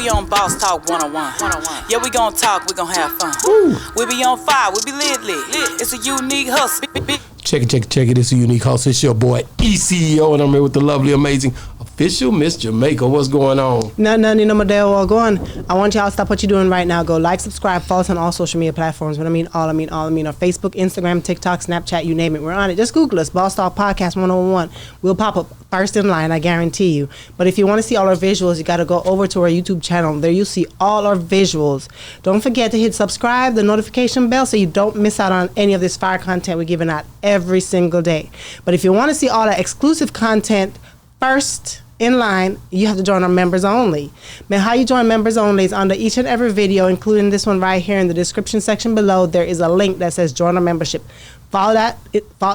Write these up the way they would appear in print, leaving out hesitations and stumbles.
We on Boss Talk 101. Yeah, we gon' talk, we gon' have fun. Woo. We be on fire, we be lit. It's a unique hustle. Check it. It's a unique hustle. It's your boy ECEO, and I'm here with the lovely, amazing official Miss Jamaica. What's going on? Nothing, Madeo. Well, go on. I want y'all to stop what you're doing right now. Go like, subscribe, follow us on all social media platforms. When I mean all, I mean our Facebook, Instagram, TikTok, Snapchat, you name it. We're on it. Just Google us, Boss Talk Podcast 101. We'll pop up first in line, I guarantee you. But if you want to see all our visuals, you got to go over to our YouTube channel. There you'll see all our visuals. Don't forget to hit subscribe, the notification bell, so you don't miss out on any of this fire content we're giving out every single day. But if you want to see all our exclusive content first in line, you have to join our members only. Man, how you join members only is under each and every video, including this one right here in the description section below. There is a link that says join our membership. Follow that,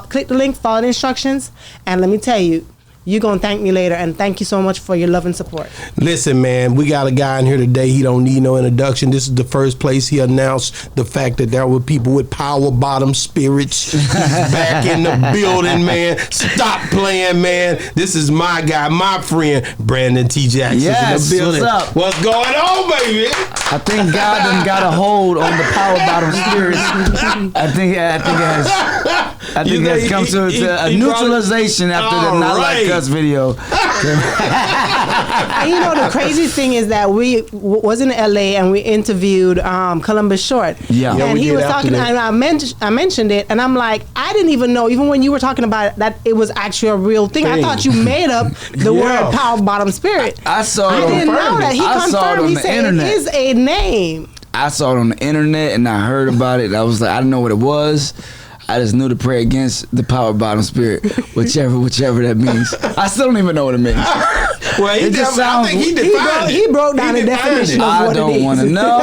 click the link, follow the instructions, and let me tell you, you're going to thank me later, and thank you so much for your love and support. Listen, man, we got a guy in here today. He don't need no introduction. This is the first place he announced the fact that there were people with power bottom spirits. He's back in the building, man. Stop playing, man. This is my guy, my friend, Brandon T. Jackson yes, in the building. What's up? What's going on, baby? I think God done got a hold on the power bottom spirits. I think it has come to a neutralization after the Not Like Us video. And you know, the crazy thing is that we was in LA and we interviewed Columbus Short. Yeah. And he was talking, and I mentioned it, and I'm like, I didn't even know, even when you were talking about it, that it was actually a real thing. I thought you made up the word power bottom spirit. I saw it. I didn't know that. He confirmed. He said internet. It is a name. I saw it on the internet and I heard about it. I was like, I didn't know what it was. I just knew to pray against the power bottom spirit, whichever that means. I still don't even know what it means. Well, it just sounds. He broke down the definition of what it is. I don't want to know.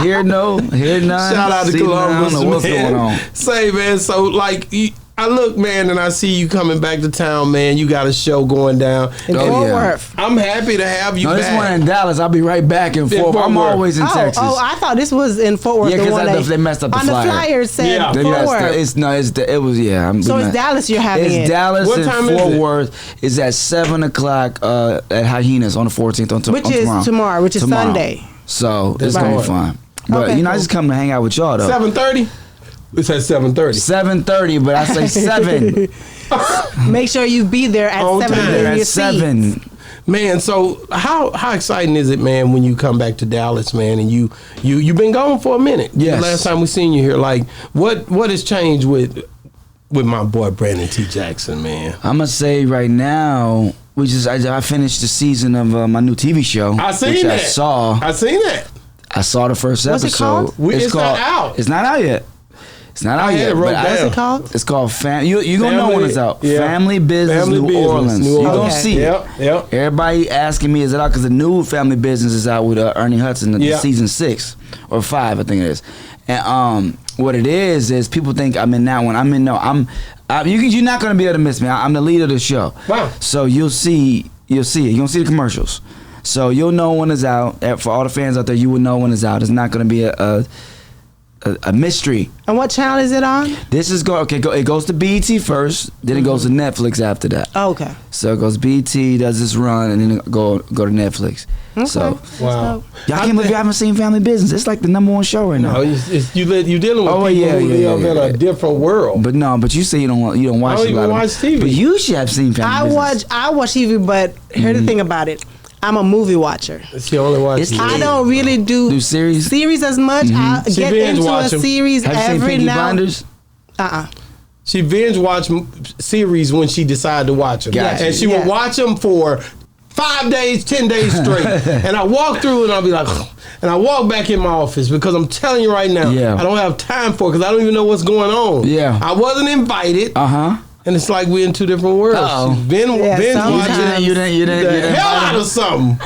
Hear none. Shout out to Columbus. I don't know what's going on. Say, man, so like I look, man, and I see you coming back to town, man. You got a show going down. In Fort Worth. I'm happy to have you back. This one in Dallas. I'll be right back and forth. I'm always in Texas. Oh, I thought this was in Fort Worth. Yeah, because they messed up the flyer. On the flyer said Fort Worth. It's Dallas you're having It's Dallas what and time Fort is it? Worth. It's at 7 o'clock at Hyenas on the 14th on which is tomorrow, which is Sunday. So it's going to be fun. But, okay, I just come to hang out with y'all, though. 7:30? It's at 7:30. 7:30, but I say 7. Make sure you be there at 7. At 7. Man, so how exciting is it, man, when you come back to Dallas, man, and you've been gone for a minute? Yes. The last time we seen you here, like what has changed with my boy Brandon T. Jackson, man? I'm gonna say right now, I finished the season of my new TV show. I seen that. I seen that. I saw the first What's episode. it called? It's not out. It's not out yet. It's not out yet. What's it called? It's called You're gonna know when it's out. Yeah. Family Business New Orleans. You're gonna see it. Yep. Everybody asking me, is it out? Because the new Family Business is out with Ernie Hudson, season 6 or 5, I think it is. And what it is people think I'm in that one. You're not gonna be able to miss me. I'm the lead of the show. Wow. So you'll see it. You're gonna see the commercials. So you'll know when it's out. For all the fans out there, you will know when it's out. It's not gonna be a mystery. And what channel is it on? This is it goes to BET first, then it goes to Netflix after that. Oh, okay. So it goes BET, does this run, and then it go to Netflix. Okay. So wow. Y'all can't believe you haven't seen Family Business. It's like the #1 show right now. No, you dealing with people who live in a different world. But you say you don't watch. I don't even watch TV. But you should have seen Family Business. I watch TV, but here's the thing about it. I'm a movie watcher. She only watches. I don't really do series as much. I get into a series every now. Have you seen Peaky Blinders? She binge watch series when she decided to watch them, and she would watch them for 5 days, 10 days straight. And I walk through and I'll be like, and I walk back in my office because I'm telling you right now, I don't have time for it because I don't even know what's going on. Yeah, I wasn't invited. And it's like we're in two different worlds. Binge watching you didn't the hell out of something.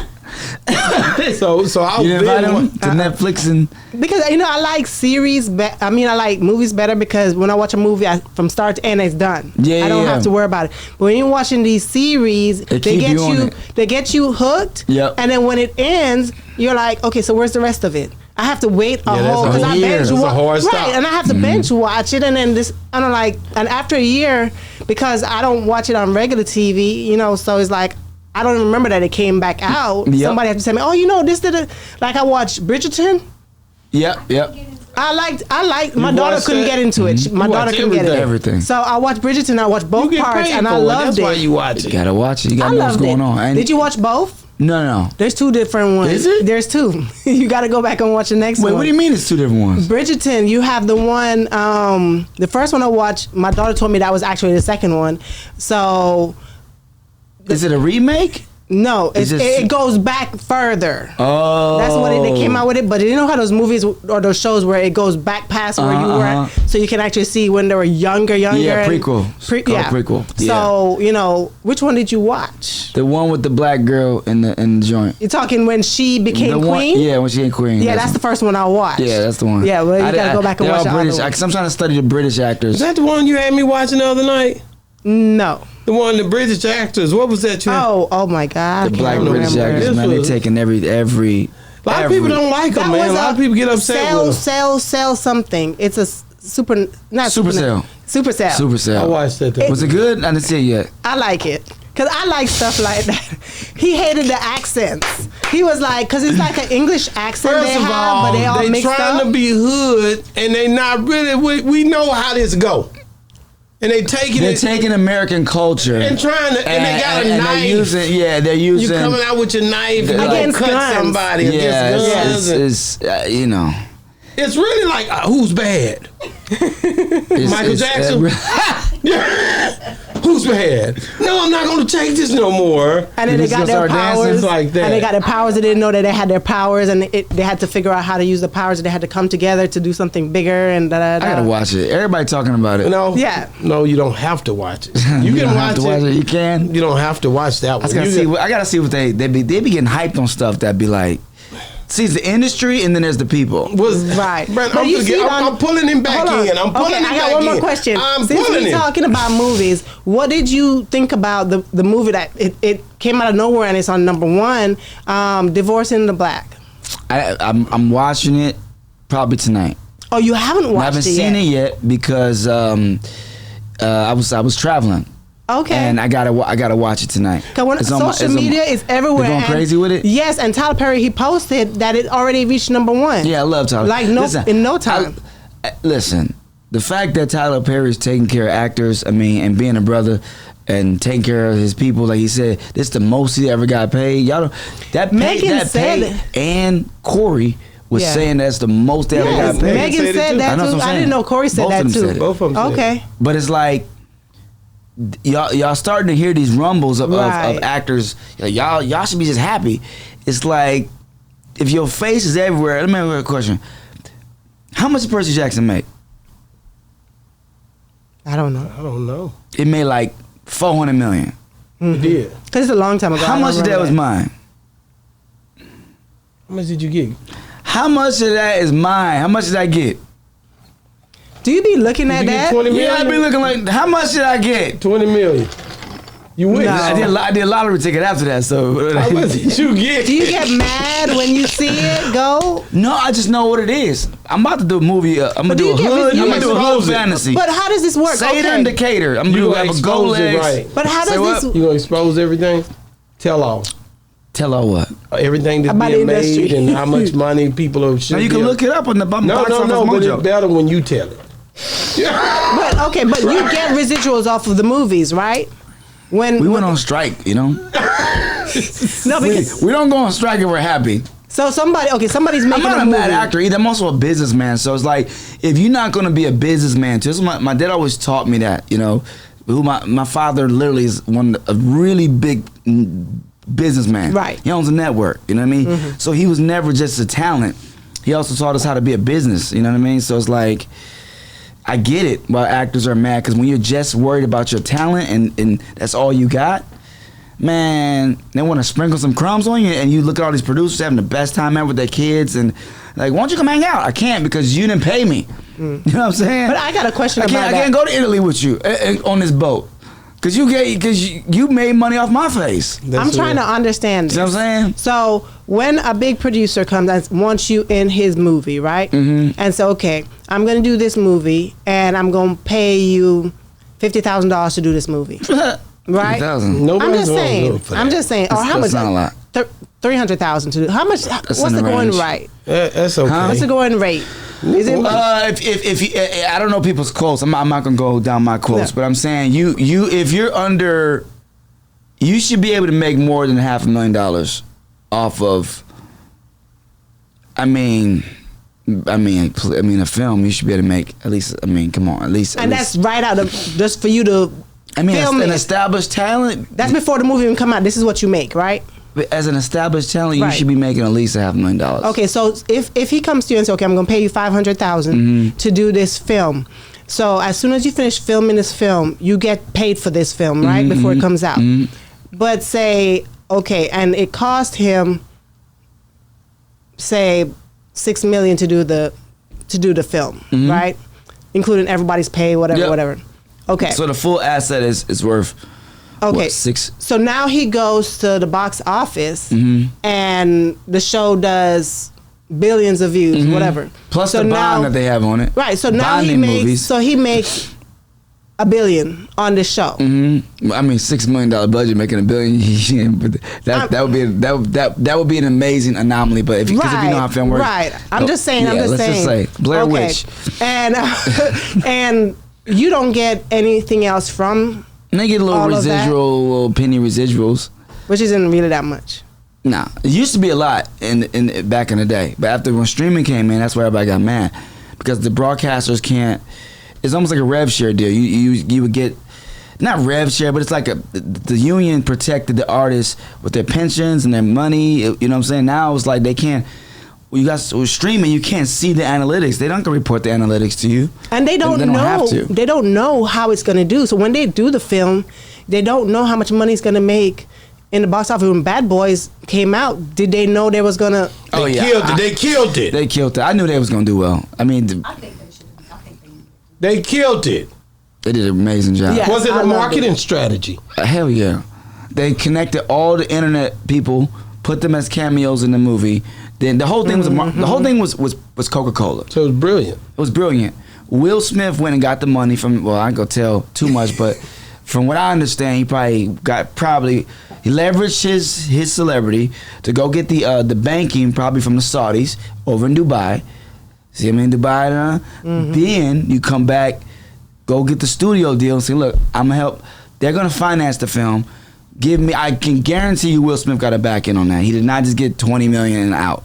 so I'll invite him to Netflix and because I like series. I like movies better because when I watch a movie, from start to end, it's done. I don't have to worry about it. But when you're watching these series, they get you hooked. Yep. And then when it ends, you're like, okay, so where's the rest of it? I have to wait a whole because I binge watch and I have to binge watch it, and then and after a year, because I don't watch it on regular TV, so it's like I don't even remember that it came back out. Yep. Somebody had to tell me, oh, you know, this did it. Like I watched Bridgerton. Yep. I liked. My daughter couldn't get into it. My daughter couldn't get into it. Everything. So I watched Bridgerton. I watched both You get parts, paid and I for it. loved That's it. why you watch it. You gotta watch it. You I gotta know what's loved going it. on. And Did you watch both? No. There's 2 different ones. Is it? There's 2. You got to go back and watch the next Wait, one. what do you mean it's 2 different ones? Bridgerton, you have the one, the first one I watched, my daughter told me that was actually the second one. So, Is it a remake? no, It's just- it goes back further. Oh. That's when they came out with it. But you know how those movies or those shows where it goes back past where you were, so you can actually see when they were younger. Yeah, and- prequel. It's called prequel. So you know, which one did you watch? The one with the black girl in the joint. You're talking when she became The one- queen. Yeah, when she became queen. Yeah, that's the first one I watched. Yeah, that's the one. Yeah, well, you gotta go back and they're watch all the other British. one. Cause I'm trying to study the British actors. Is that the one you had me watching the other night? No. The one, the British actors. What was that? Oh my God. The I black can't British remember. actors, This man, they was- taking every. A lot of people don't like them, That man. A was lot of people get upset with them. Sell something. It's a not Supercell. Supercell. Supercell. I watched that. Was it good? I didn't see it yet. I like it. Cause I like stuff like that. He hated the accents. He was like, cause it's like an English accent First they of have, all, but they all they mixed trying up. to be hood, and they not really. We know how this go, and they taking They're it taking American culture and trying to, and they got a and knife. they're You using. coming out with your knife and Against cut guns. somebody Yeah, against guns. it's you know. It's really like who's bad? It's, Michael Jackson? Who's bad? No, I'm not going to take this no more. And then they Just got their start dancing powers. like that. And they got their powers. They didn't know that they had their powers, and they had to figure out how to use the powers. And they had to come together to do something bigger. And da da da. I gotta watch it. Everybody talking about it. No, Yeah. no, you don't have to watch it. You, You can don't watch have to watch it. You can. You don't have to watch that I one. just gotta You see. can- I gotta see what they be getting hyped on stuff that be like. See, it's the industry and then there's the people. was Right. Brent, But I'm, you gonna see get, it I'm, on- I'm pulling him back Hold on. in. I'm pulling okay, him I back got one more in. question. I'm Since pulling we're him. talking about movies, what did you think about the movie that it came out of nowhere and it's on number 1, Divorce in the Black? I'm watching it probably tonight. Oh, you haven't watched I haven't it seen yet. it yet because I was traveling. Okay. And I gotta watch it tonight. Cause when It's on my- social it's on my- media is everywhere. They're going and- crazy with it? Yes, and Tyler Perry, he posted that it already reached number 1. Yeah, I love Tyler. Like in no time. Listen, the fact that Tyler Perry is taking care of actors, I mean, and being a brother and taking care of his people, like he said, this is the most he ever got paid. Y'all don't, Megan said- and Corey was Yeah. saying that's the most they ever Yes, got paid. Megan said it said too. that I know too. what I'm I saying. didn't know Corey said Both that of them too. said it. Both of them said it. Okay. But it's like y'all starting to hear these rumbles of Right. actors. Like, y'all should be just happy. It's like if your face is everywhere. Let me ask you a question. How much did Percy Jackson make? I don't know. I don't know. It made like 400 million. It did. Cause it's a long time ago. How I don't much of that remember was mine? How much did you get? How much of that is mine? How much did I get? Do you be looking at You get that? 20 Yeah, I be million? looking like, how much did I get? 20 million. You win. No. I did a lottery ticket after that, so. How much did you get? Do you get mad when you see it go? No, I just know what it is. I'm about to do a movie. I'm gonna But do do you a get hood. vis- I'm you gonna do a hood expose it. fantasy. But how does this work? Seder Okay. and Decatur. I'm You gonna gonna have a gold expose it, legs. right. But how Say does what? this? You gonna expose everything? Tell all. Tell her what. Everything that's About the being made industry. and how much money people are. Now you can look it up on the box No, office but mojo. it's better when you tell it. But okay, but you get residuals off of the movies, right? When We went on strike, you know. no, because We don't go on strike if we're happy. so somebody's I'm making not a a movie. bad actor either. I'm also a businessman. So it's like, if you're not going to be a businessman, too, this is my dad always taught me that, you know. Who my father literally is a really big businessman. Right. He owns a network, you know what I mean? So he was never just a talent. He also taught us how to be a business, you know what I mean? So it's like, I get it why actors are mad, because when you're just worried about your talent and that's all you got, man, they want to sprinkle some crumbs on you, and you look at all these producers having the best time ever with their kids, and like, why don't you come hang out? I can't because you didn't pay me. You know what I'm saying? But I got a question I about can't that. go to Italy with you on this boat because you made money off my face. I'm trying to understand. You know what I'm saying? So when a big producer comes and wants you in his movie, right? Mm-hmm. And so, okay, I'm going to do this movie, and I'm going to pay you $50,000 to do this movie. Right? Nobody's I'm just saying. good for that. I'm just saying. Or how much? That's not a lot. 300,000 to do. How much? What's the going rate? That's okay. What's the going rate? Is it? If I don't know people's quotes, I'm not gonna go down my quotes, but I'm saying you if you're under, you should be able to make more than $500,000 off of. I mean, a film you should be able to make at least. I mean, come on, at least. And that's right out of just for you to. I mean, film an it. established talent. That's before the movie even come out. This is what you make, right? As an established talent, you Right. should be making at least $500,000. Okay, so if he comes to you and says, "Okay, I'm going to pay you $500,000 to do this film," so as soon as you finish filming this film, you get paid for this film, right, before it comes out. But say, okay, and it cost him, say, $6 million to do the film, right, including everybody's pay, whatever. Okay. So the full asset is worth. Okay. What, 6? So now he goes to the box office, and the show does billions of views, whatever. Plus so the bond that they have on it. Right. So now Bonding movies. he makes $1 billion on this show. I mean, $6 million budget making $1 billion. But that would be an amazing anomaly. But if you know how film works, right. I'm just saying. Let's just say Blair Witch, and you don't get anything else from. And they get a little little penny residuals, which isn't really that much. Nah, it used to be a lot in back in the day, but after when streaming came in, that's where everybody got mad because the broadcasters can't. It's almost like a rev share deal. You would get not rev share, but it's like the union protected the artists with their pensions and their money. You know what I'm saying? Now it's like they can't. You guys with streaming, you can't see the analytics. They don't go report the analytics to you, and they don't know. Have to. They don't know how it's going to do. So when they do the film, they don't know how much money it's going to make in the box office. When Bad Boys came out, did they know they was going to? They killed it. They killed it. I knew they was going to do well. I mean, I think they should. They killed it. They did an amazing job. Yeah. Was it a marketing strategy? Hell yeah. They connected all the internet people, put them as cameos in the movie. Then the whole thing was Coca-Cola. So it was brilliant. It was brilliant. Will Smith went and got the money from. Well, I ain't gonna tell too much, but from what I understand, he leveraged his celebrity to go get the banking probably from the Saudis over in Dubai. See him in Dubai now? Then you come back, go get the studio deal and say, look, I'm gonna help. They're gonna finance the film. I can guarantee you Will Smith got a back in on that. He did not just get $20 million and out.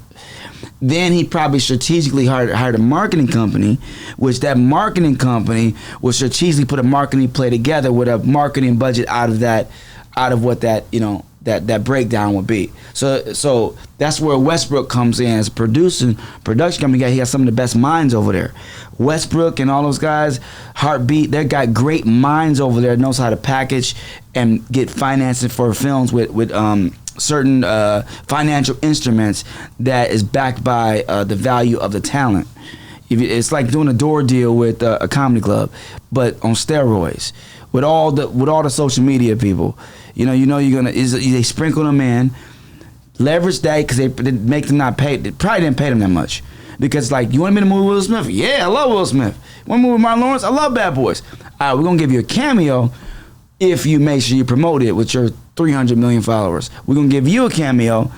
Then he probably strategically hired a marketing company, which that marketing company will strategically put a marketing play together with a marketing budget out of what that, that breakdown would be. So that's where Westbrook comes in as a production company. He has some of the best minds over there. Westbrook and all those guys, Heartbeat, they got great minds over there, knows how to package and get financing for films with certain financial instruments that is backed by the value of the talent. It's like doing a door deal with a comedy club, but on steroids. With all the social media people, they sprinkle them in, leverage that because they make them not pay. They probably didn't pay them that much because you want me to move with Will Smith? Yeah, I love Will Smith. Want to move with Martin Lawrence? I love Bad Boys. All right, we're gonna give you a cameo if you make sure you promote it with your 300 million followers. We're gonna give you a cameo.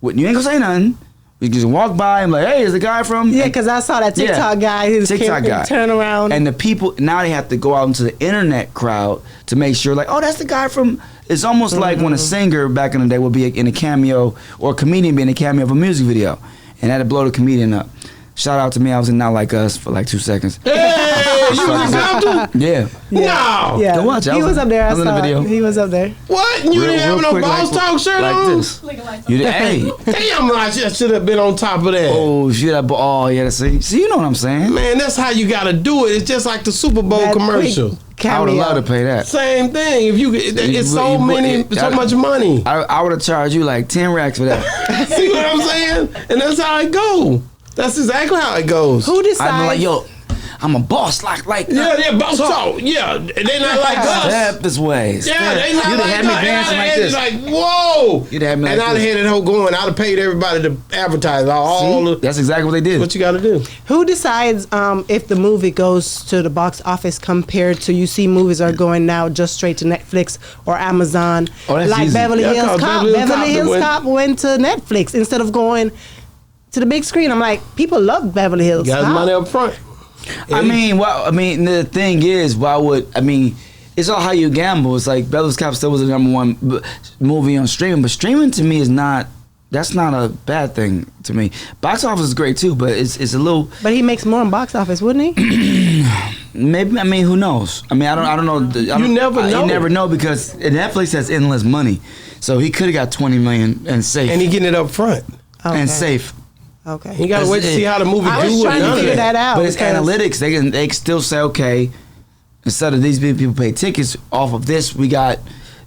You ain't gonna say nothing. We just walk by and hey, is the guy from? Yeah, because I saw that TikTok guy. His TikTok guy turn around, and the people now they have to go out into the internet crowd to make sure, oh, that's the guy from. It's almost like when a singer back in the day would be in a cameo or a comedian be in a cameo of a music video, and that'd blow the comedian up. Shout out to me, I was in Not Like Us for 2 seconds. Hey, you was in Compton? Yeah. No. Yeah. Go watch. He was up there. I was saw in the video. He was up there. What? You didn't have no Boss Talk shirt on? This. You did. Hey. Damn, I should have been on top of that. Oh, yeah. See, you know what I'm saying? Man, that's how you gotta do it. It's just like the Super Bowl That commercial. I would love to pay that. Same thing. It's so much money. I would have charged you 10 racks for that. See what I'm saying? And that's how it go. That's exactly how it goes. Who decides? I'd be like, yo, I'm a boss like Yeah, boss talk. Yeah, they not like us. Step this way. Yeah, they not You'd like have had me us. dancing like this. Like, whoa. You'd have me like and I'd have this. had that whole going. I'd have paid everybody to advertise all the. That's exactly what they did. What you got to do? Who decides if the movie goes to the box office compared to, you see movies are going now just straight to Netflix or Amazon. Oh, that's like easy. Beverly Yeah, Hills 'cause Cop. Beverly Hills Beverly Hills Cop Cop went to Netflix instead of going to the big screen. I'm like, people love Beverly Hills Got Cop. money up front. I mean, the thing is, it's all how you gamble. It's like Beverly Hills Cop still was the #1 movie on streaming, but streaming to me that's not a bad thing to me. Box office is great too, but it's a little. But he makes more in box office, wouldn't he? Maybe, I mean, who knows? I mean, I don't know. You never know. You never know because Netflix has endless money, so he could have got 20 million and safe And he getting it up front. Okay. and safe. Okay. You got to That's wait to it. see how the movie I was do. trying to and figure none of that out. But it's because- analytics. They can still say, okay, instead of these people pay tickets off of this, we got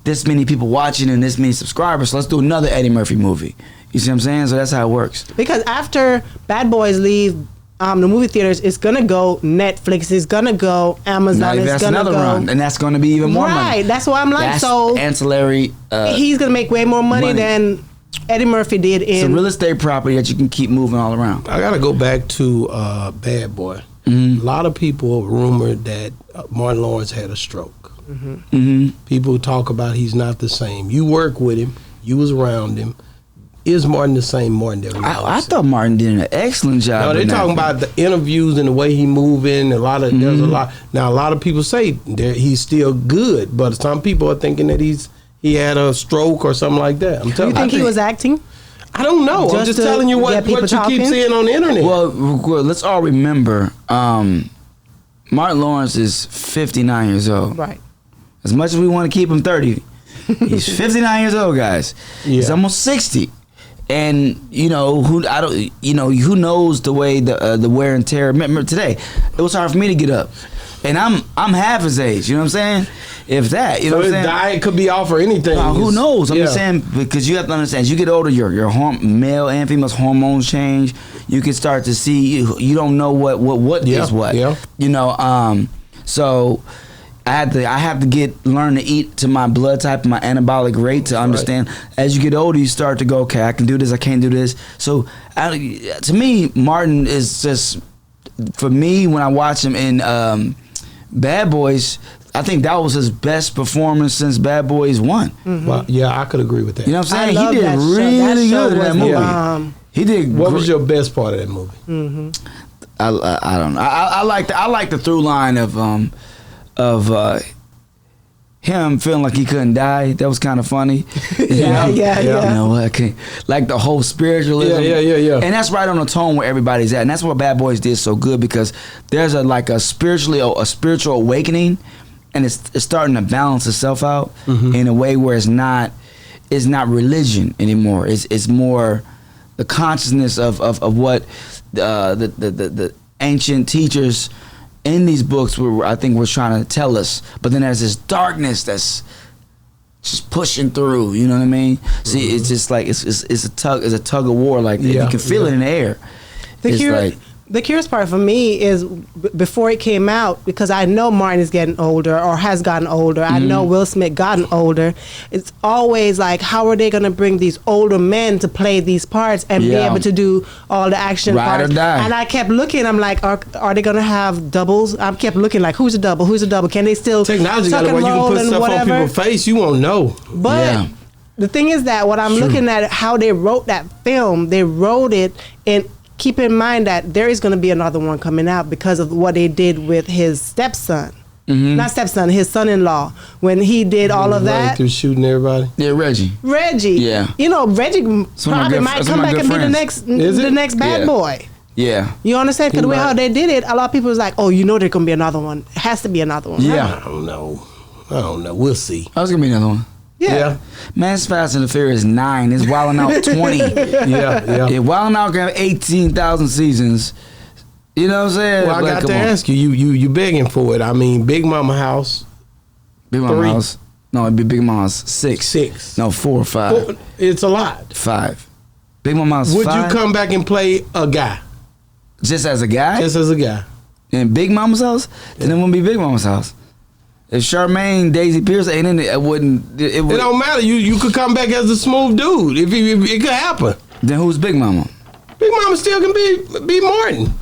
this many people watching and this many subscribers. So let's do another Eddie Murphy movie. You see what I'm saying? So that's how it works. Because after Bad Boys leave the movie theaters, it's gonna go Netflix, it's gonna go Amazon, Now it's that's gonna another go. run, and that's going to be even more money. Right, that's why I'm like, That's so ancillary. he's gonna make way more money money. than Eddie Murphy did It's a in. real estate property that you can keep moving all around. I got to go back to Bad Boy. A lot of people rumored that Martin Lawrence had a stroke. People talk about he's not the same. You work with him. You was around him. Is Martin the same Martin that we I always said? thought Martin did an excellent job. No, they're in that talking film. about the interviews and the way he moving. There's a lot. Now a lot of people say he's still good, but some people are thinking that he had a stroke or something like that. I'm You telling think he was acting? I don't know. I'm Just just to telling you get what people you keep talking? seeing on the internet. Well, let's all remember, Martin Lawrence is 59 years old. Right. As much as we want to keep him 30, he's 59 years old, guys. He's Yeah. almost 60. And who knows the way the wear and tear. Remember today, it was hard for me to get up, and I'm half his age. You know what I'm saying? If that, you know so what his I'm saying? diet could be off or anything. Who knows? I'm Yeah. just saying because you have to understand. As you get older, your male and female's hormones change. You can start to see. You don't know what Yeah, is what. yeah. So I have to learn to eat to my blood type and my anabolic rate to understand. As you get older, you start to go, okay, I can do this, I can't do this. So to me, Martin is just, for me, when I watch him in Bad Boys, I think that was his best performance since Bad Boys 1. Well, yeah, I could agree with that. You know what I'm I saying? love He did that show. really That show good in that was movie. the bomb. He did. What was your best part of that movie? I don't know. I like the through line of him feeling like he couldn't die. That was kind of funny. Yeah. You know what? Okay. Like the whole spiritualism. Yeah. And that's right on the tone where everybody's at. And that's what Bad Boys did so good because there's a spiritual awakening, and it's starting to balance itself out in a way where it's not religion anymore. It's more the consciousness of what the ancient teachers in these books were trying to tell us. But then there's this darkness that's just pushing through. You know what I mean? See, it's just like it's a tug of war. Like you can feel it in the air. The curious part for me is before it came out, because I know Martin is getting older or has gotten older. I know Will Smith gotten older. It's always like, how are they going to bring these older men to play these parts and be able to do all the action Ride or parts? die. And I kept looking. I'm like, are they going to have doubles? I kept looking like, who's a double? Who's a double? Can they still Technology tuck got a and way you can roll put and stuff on whatever? people's face. You won't know. But the thing is that what I'm looking at, how they wrote that film, they wrote it, and keep in mind that there is going to be another one coming out because of what they did with his stepson. Not stepson, his son-in-law. When he did all of Running that. through shooting everybody. Yeah, Reggie. Reggie. Yeah. You know, Reggie Some of my probably good- might some come of my back good and friends. be the next bad Yeah. boy. Yeah. You understand? Because the way might. how they did it, a lot of people was like, oh, you know there's going to be another one. It has to be another one. Yeah. I don't know. We'll see. I was gonna be another one. Yeah. Man, it's Fast and the Furious 9. It's Wildin' Out 20. Yeah. Yeah, Wildin' Out can have 18,000 seasons. You know what I'm saying? Well, I Like, got come to on. ask you. You begging for it. I mean, Big Mama House. Big Mama 3. House. No, it'd be Big Mama House 6. 6. No, 4 or 5. Well, it's a lot. 5. Big Mama House Would 5. you come back and play a guy? Just as a guy? Just as a guy. in Big Mama's house, then it wouldn't be Big Mama's house. If Charmaine, Daisy Pierce ain't in it, it wouldn't. It don't matter. You could come back as a smooth dude. If it could happen. Then who's Big Mama? Big Mama still can be Martin.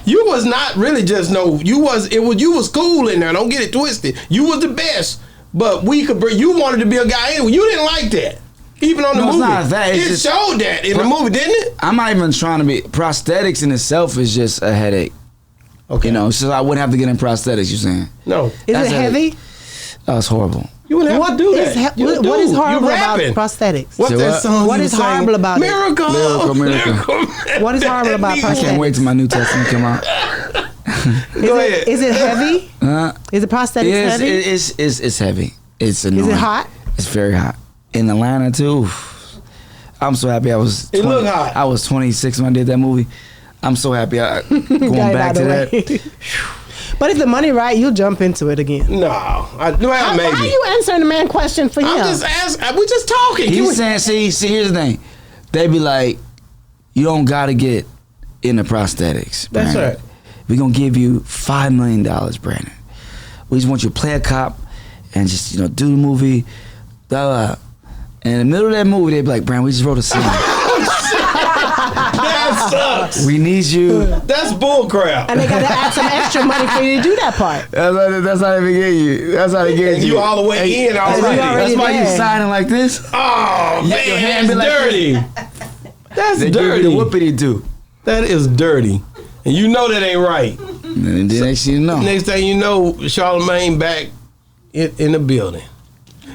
You was not really just you was cool in there. Don't get it twisted. You was the best, but you wanted to be a guy anyway. You didn't like that. Even on the movie. It's not that. It showed that in the movie, didn't it? I'm not even trying to be. Prosthetics in itself is just a headache. Okay. You know, so I wouldn't have to get in prosthetics, you're saying? No. Is it heavy? Oh, it's horrible. You wouldn't have to do that. What is horrible about prosthetics? What's that song? What is horrible about Miracle. Miracle. What is horrible about prosthetics? I can't wait till my New Testament come out. Go ahead. Is it heavy? Is the prosthetics heavy? It's heavy. It's annoying. Is it hot? It's very hot. In Atlanta too. I'm so happy I was. It looked hot. I was 26 when I did that movie. I'm so happy going back to that. But if the money right, you'll jump into it again. No, maybe. Why are you answering the man question for him? I'm just asking. We're just talking. He's saying, see, here's the thing. They be like, you don't gotta get into prosthetics. Brandon. That's right. We're gonna give you $5 million, Brandon. We just want you to play a cop and just do the movie. And in the middle of that movie, they be like, Brandon, we just wrote a scene. That sucks. We need you. That's bullcrap. And they got to add some extra money for you to do that part. That's how they get you. That's how they get you. You all the way in already. That's why you signing like this. Oh, man, your hand that's be dirty. That's they dirty. Give you the whoopity do. That is dirty. And you know that ain't right. And then next thing you know. Next thing you know, Charlamagne back in the building.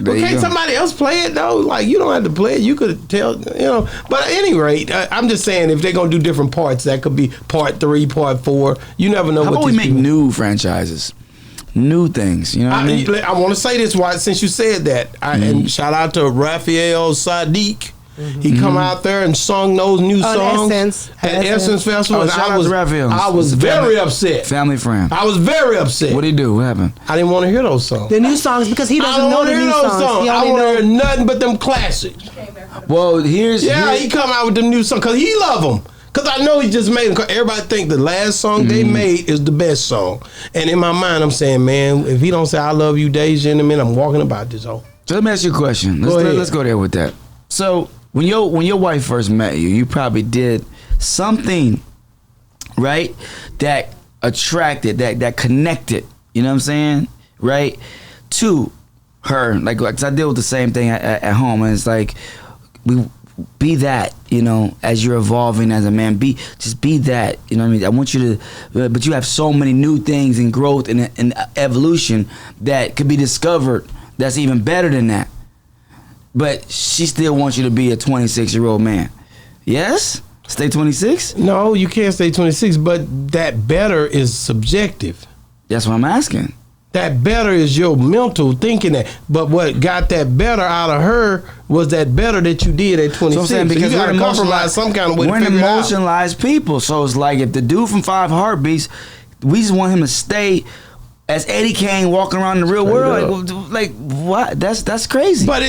But can't somebody else play it though? Like you don't have to play it. You could tell, But at any rate, I'm just saying if they're gonna do different parts, that could be part 3, part 4. You never know. How about we make new franchises, new things? You know what I mean? I want to say this since you said that. And shout out to Raphael Sadiq. Mm-hmm. He come out there and sung those new songs at Essence Festival. I was very upset. Family friend. I was very upset. What did he do? What happened? I didn't want to hear those songs. The new songs because he doesn't know the new songs. I want to hear nothing but them classics. Well, he come out with the new song because he love them. Because I know he just made them. Everybody think the last song they made is the best song. And in my mind, I'm saying, man, if he don't say I love you, Deja, in a minute, I'm walking about this hole. So let me ask you a question. Let's go there with that. So when your wife first met you, you probably did something, right, that attracted, that connected, you know what I'm saying, right, to her. Like 'cause I deal with the same thing at home, and it's like we be that, as you're evolving as a man. Just be that, you know what I mean? I want you to, but you have so many new things and growth and evolution that could be discovered that's even better than that. But she still wants you to be a 26-year-old man. Yes? Stay 26? No, you can't stay 26, but that better is subjective. That's what I'm asking. That better is your mental thinking that. But what got that better out of her was that better that you did at 26. So I'm saying, because you got to compromise some kind of way to figure it out. We're emotionalized people. So it's like if the dude from 5 Heartbeats, we just want him to stay as Eddie Kane walking around in the real world. Like what? That's crazy. But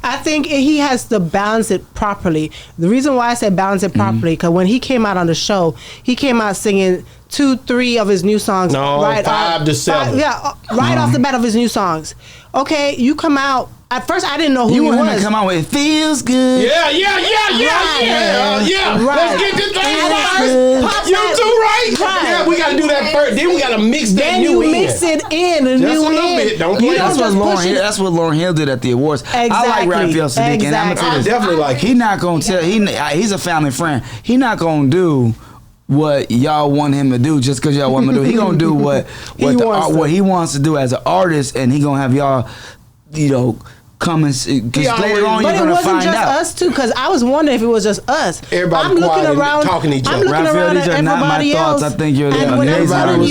I think he has to balance it properly. The reason why I said balance it properly, because when he came out on the show, he came out singing 2-3 of his new songs. No, right 5 to 7. Right off the bat of his new songs. Okay, you come out. At first, I didn't know who he was. You want him to come out with "It Feels Good." Yeah. Right. Let's get this thing first. You too, right? Yeah, we got to do that first. Then we got to mix that new in. Then you mix it in. Just a little bit. Don't play. That's what Lauryn Hill did at the awards. Exactly. I like Raphael Sadiq, and I'm gonna tell you this. I definitely like. He not gonna tell. He's a family friend. He not gonna do what y'all want him to do just because y'all want him to do. He gonna do what he wants to do as an artist, and he gonna have y'all, come and because later on you're gonna find out. But it wasn't just us too, because I was wondering if it was just us. Everybody quiet and talking to each other. I'm looking around at everybody else. I think you're and when everybody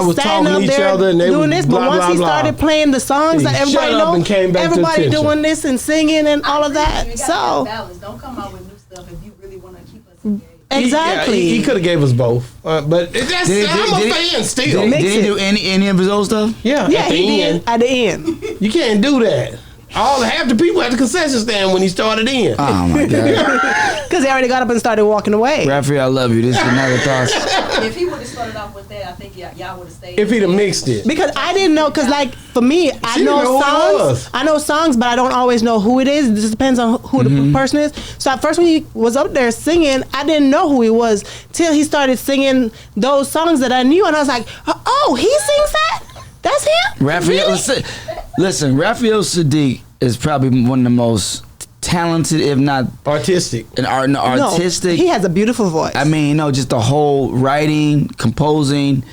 was talking to each other and they doing this. But once he started playing the songs that everybody knows, everybody doing this and singing and all of that. So don't come out with new stuff if you really want to keep us engaged. Exactly. He could have gave us both, but I'm a fan still. Did he do any of his old stuff? Yeah, he did at the end. You can't do that. half the people at the concession stand when he started in. Oh my God. Because they already got up and started walking away. Raphael, I love you. This is another thoughts. If he would have started off with that, I think y'all would have stayed. If he'd have mixed it. Because I didn't know, because like for me, I She didn't know know who it was. songs. I know songs, but I don't always know who it is. It just depends on who the person is. So at first when he was up there singing, I didn't know who he was till he started singing those songs that I knew, and I was like, oh, he sings that? That's him? Raphael, Really? listen, Raphael Sadiq is probably one of the most talented, if not Artistic. artistic. No, he has a beautiful voice. I mean, just the whole writing, composing,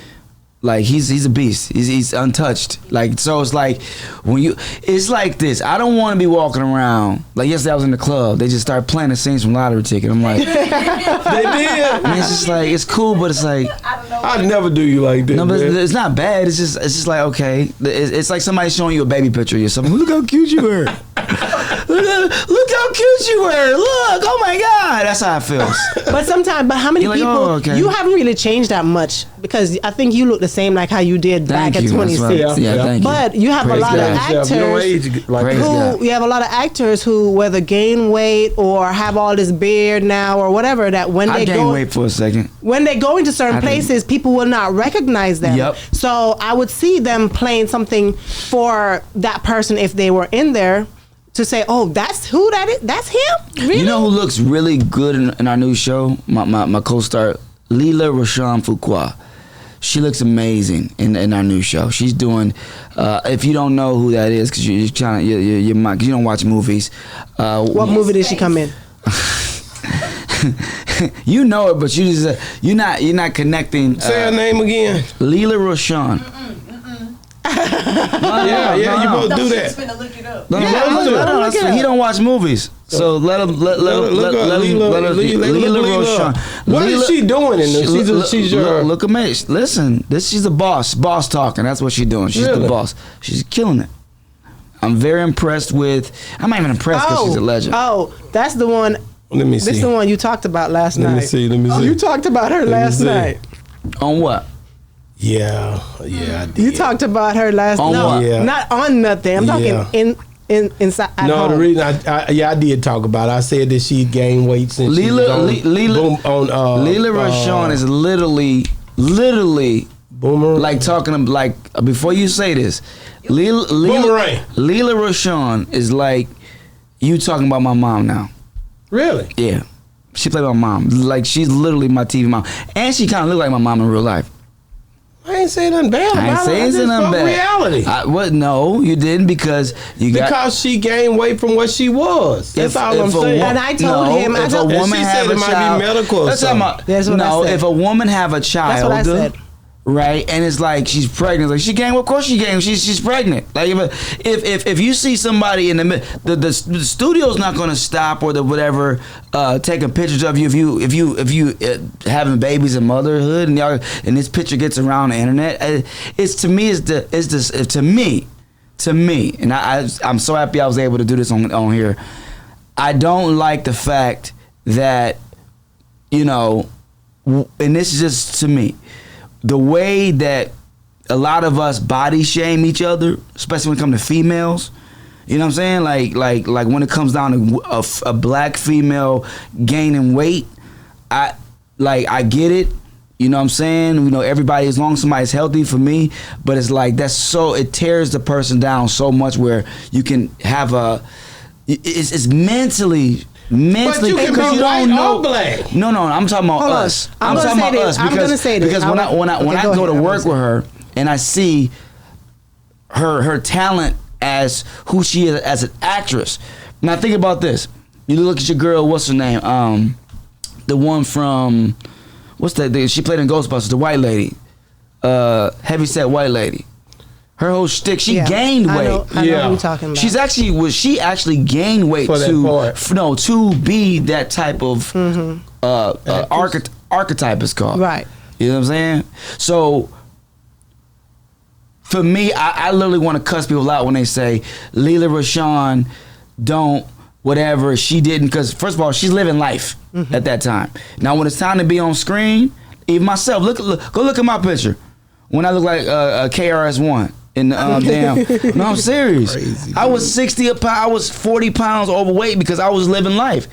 like he's a beast. He's untouched. Like, so it's like it's like this. I don't want to be walking around like yesterday. I was in the club. They just started playing the scenes from Lottery Ticket. I'm like, They did. and it's just like it's cool, but it's like. I'd never do you like that. No, but man. it's not bad. It's just like, okay. It's like somebody showing you a baby picture or something. Look how cute you were. Look how cute you were. Look, oh my God. That's how it feels. But how many You're like, people? oh, okay. You haven't really changed that much, because I think you look the same like how you did Thank back you. at That's 26. right. Yeah, Yeah. thank you. But you have Praise a lot God. of Yeah, actors. you don't age like Praise that. God. You have a lot of actors who whether gain weight or have all this beard now or whatever, that when I they gained go weight for a second. when they go into certain I didn't. places, people will not recognize them. Yep. So I would see them playing something for that person if they were in there, to say, oh, that's who that is. That's him. Really? You know who looks really good in our new show? My co-star, Leela Rashawn Fuqua. She looks amazing in our new show. She's doing. If you don't know who that is, because you're trying to, you don't watch movies. What movie did she come in? You know it, but you're not connecting. Say her name again. Leela Rashawn. Yeah, you supposed to do She's that. finna look it up. No, Yeah, let him look it up. he don't watch movies, so let him Look up Leela. Rashawn. What is she doing in this? She's your. Look at me. Listen, she's a boss talking. That's what she's doing. She's Really? the boss. She's killing it. I'm very impressed with. I'm not even impressed because she's a legend. Oh, that's the one. Let me This is see. the one you talked about last Let night. me see. You talked about her last see. night. On what? Yeah, I did. You talked about her last On night. what? Yeah. Not on nothing. I'm Yeah. talking inside. At No, home. the reason I did talk about it. I said that she gained weight since she was on, Leela Rashawn is literally Boomerang. like talking like before you say this. Boomerang. Leela Rashawn is like you talking about my mom now. Really? Yeah. She played my mom. Like, she's literally my TV mom. And she kind of look like my mom in real life. I ain't saying nothing bad about I ain't it. saying just nothing spoke bad. reality. What? No, you didn't because you got... Because she gained weight from what she was. That's all I'm saying. And I told him- If a And woman she have said a it might be child... medical or That's what I'm something. about- That's what I No, said. if a woman have a child... That's what I said. Right, and it's like she's pregnant. Like she gained, well, of course she gained. She's pregnant. Like if you see somebody in the studio's not going to stop or the whatever taking pictures of you if you having babies and motherhood and y'all and this picture gets around the internet. It's to me to me and I'm so happy I was able to do this on here. I don't like the fact that and this is just to me. The way that a lot of us body shame each other, especially when it comes to females, you know what I'm saying? Like when it comes down to a black female gaining weight, I get it. You know what I'm saying? Everybody, as long as somebody's healthy for me, but it's like it tears the person down so much where you can have it's mentally. But you can because be you white don't know. or black. No, I'm talking about Hold on. us. I'm talking gonna about say us this. I'm gonna say this. because when I go go to ahead. work with her and I see her talent as who she is as an actress. Now think about this. You look at your girl. What's her name? The one from what's that? She played in Ghostbusters. The white lady, heavyset white lady. Her whole shtick, she gained weight. I know who you're talking about. She actually gained weight For that part. to be that type of archetype is called. Right. You know what I'm saying? So for me, I literally want to cuss people out when they say Leela Rashawn don't whatever she didn't, because first of all, she's living life at that time. Now when it's time to be on screen, even myself, go look at my picture when I look like KRS-One. in the damn. No, I'm serious. Crazy, I was 60 a pound. I was 40 pounds overweight because I was living life.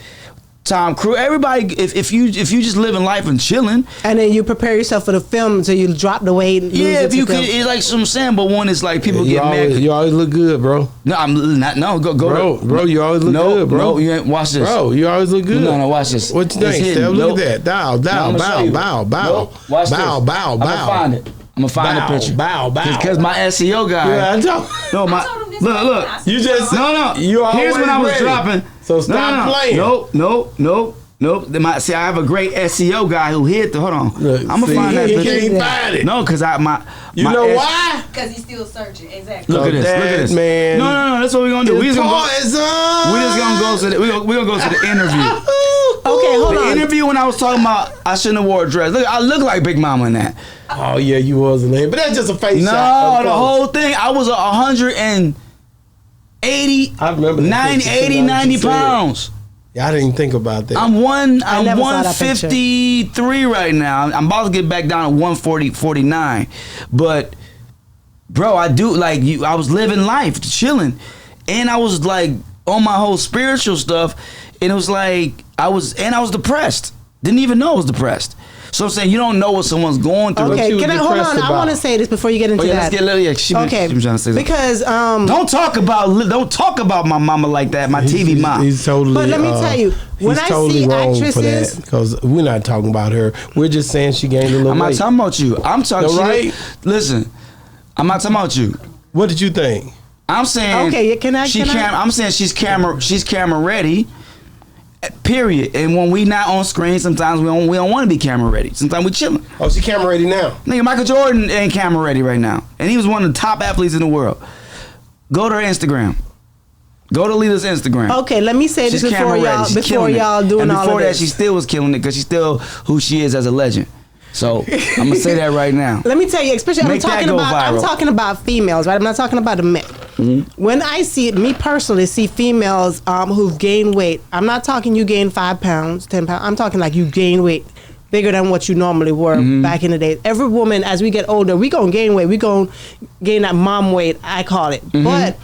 Tom Cruise, everybody. If you just living life and chilling, and then you prepare yourself for the film, so you drop the weight. Yeah, if you could, it's like some saying, but one is like people get mad. You always look good, bro. No, I'm not. No, go. Bro, you always look good, bro. No, you ain't. Watch this. Bro, you always look good. No, watch this. What you think, Steph? Look at that. Bow. Nope. Watch this. Bow. I'm gonna find it. I'm gonna find the picture. Bow. Because my SEO guy. Yeah, I know. No, my look. You just No. You always Here's when I was ready. dropping. So stop playing. Nope. See, I have a great SEO guy who hit the. Hold on. Look, I'm gonna find that he picture. can't find it. No, because You know why? Because he's still searching. Exactly. Look at this, man. No. That's what we're gonna do. We're just gonna go to the interview. Okay, hold The on. interview when I was talking about I shouldn't have wore a dress. Look, I look like Big Mama in that. Oh yeah, you was a lame, but that's just a face shot. No, the whole thing. I was 180. I remember that picture, 80, now that you 90 said it. pounds. Yeah, I didn't even think about that. I'm never saw that picture. 153 right now. I'm about to get back down to 149. But bro, I do like you. I was living life, chilling, and I was like on my whole spiritual stuff. And it was like I was depressed. Didn't even know I was depressed. So I'm saying you don't know what someone's going through. Okay, you can I hold depressed on? I about? want to say this before you get into Oh, yeah, that. let's get Lily. She was trying to say something. Because Don't talk about my mama like that. My TV mom. He's totally. But let me tell you, when he's I totally see wrong for actresses- that because we're not talking about her. We're just saying she gained a little I'm not weight. talking about you. I'm talking. No, right? Listen, I'm not talking about you. What did you think? I'm saying. Okay, can I- I'm saying she's camera ready. Period. And when we not on screen, sometimes we don't want to be camera ready. Sometimes we chilling. Oh, she camera ready now. Nigga, Michael Jordan ain't camera ready right now, and he was one of the top athletes in the world. Go to her Instagram. Go to Lila's Instagram. Okay, let me say this She's before camera ready. y'all She's before killing it. y'all doing and all of before that, this. she still was killing it because she's still who she is as a legend. So I'm gonna say that right now. Let me tell you, especially Make that go I'm viral. talking about females, right? I'm not talking about the men. Mm-hmm. When I me personally see females who've gained weight, I'm not talking you gain 5 pounds, 10 pounds. I'm talking like you gain weight bigger than what you normally were Mm-hmm. back in the day. Every woman, as we get older, we gonna gain weight. We gonna gain that mom weight, I call it. Mm-hmm. But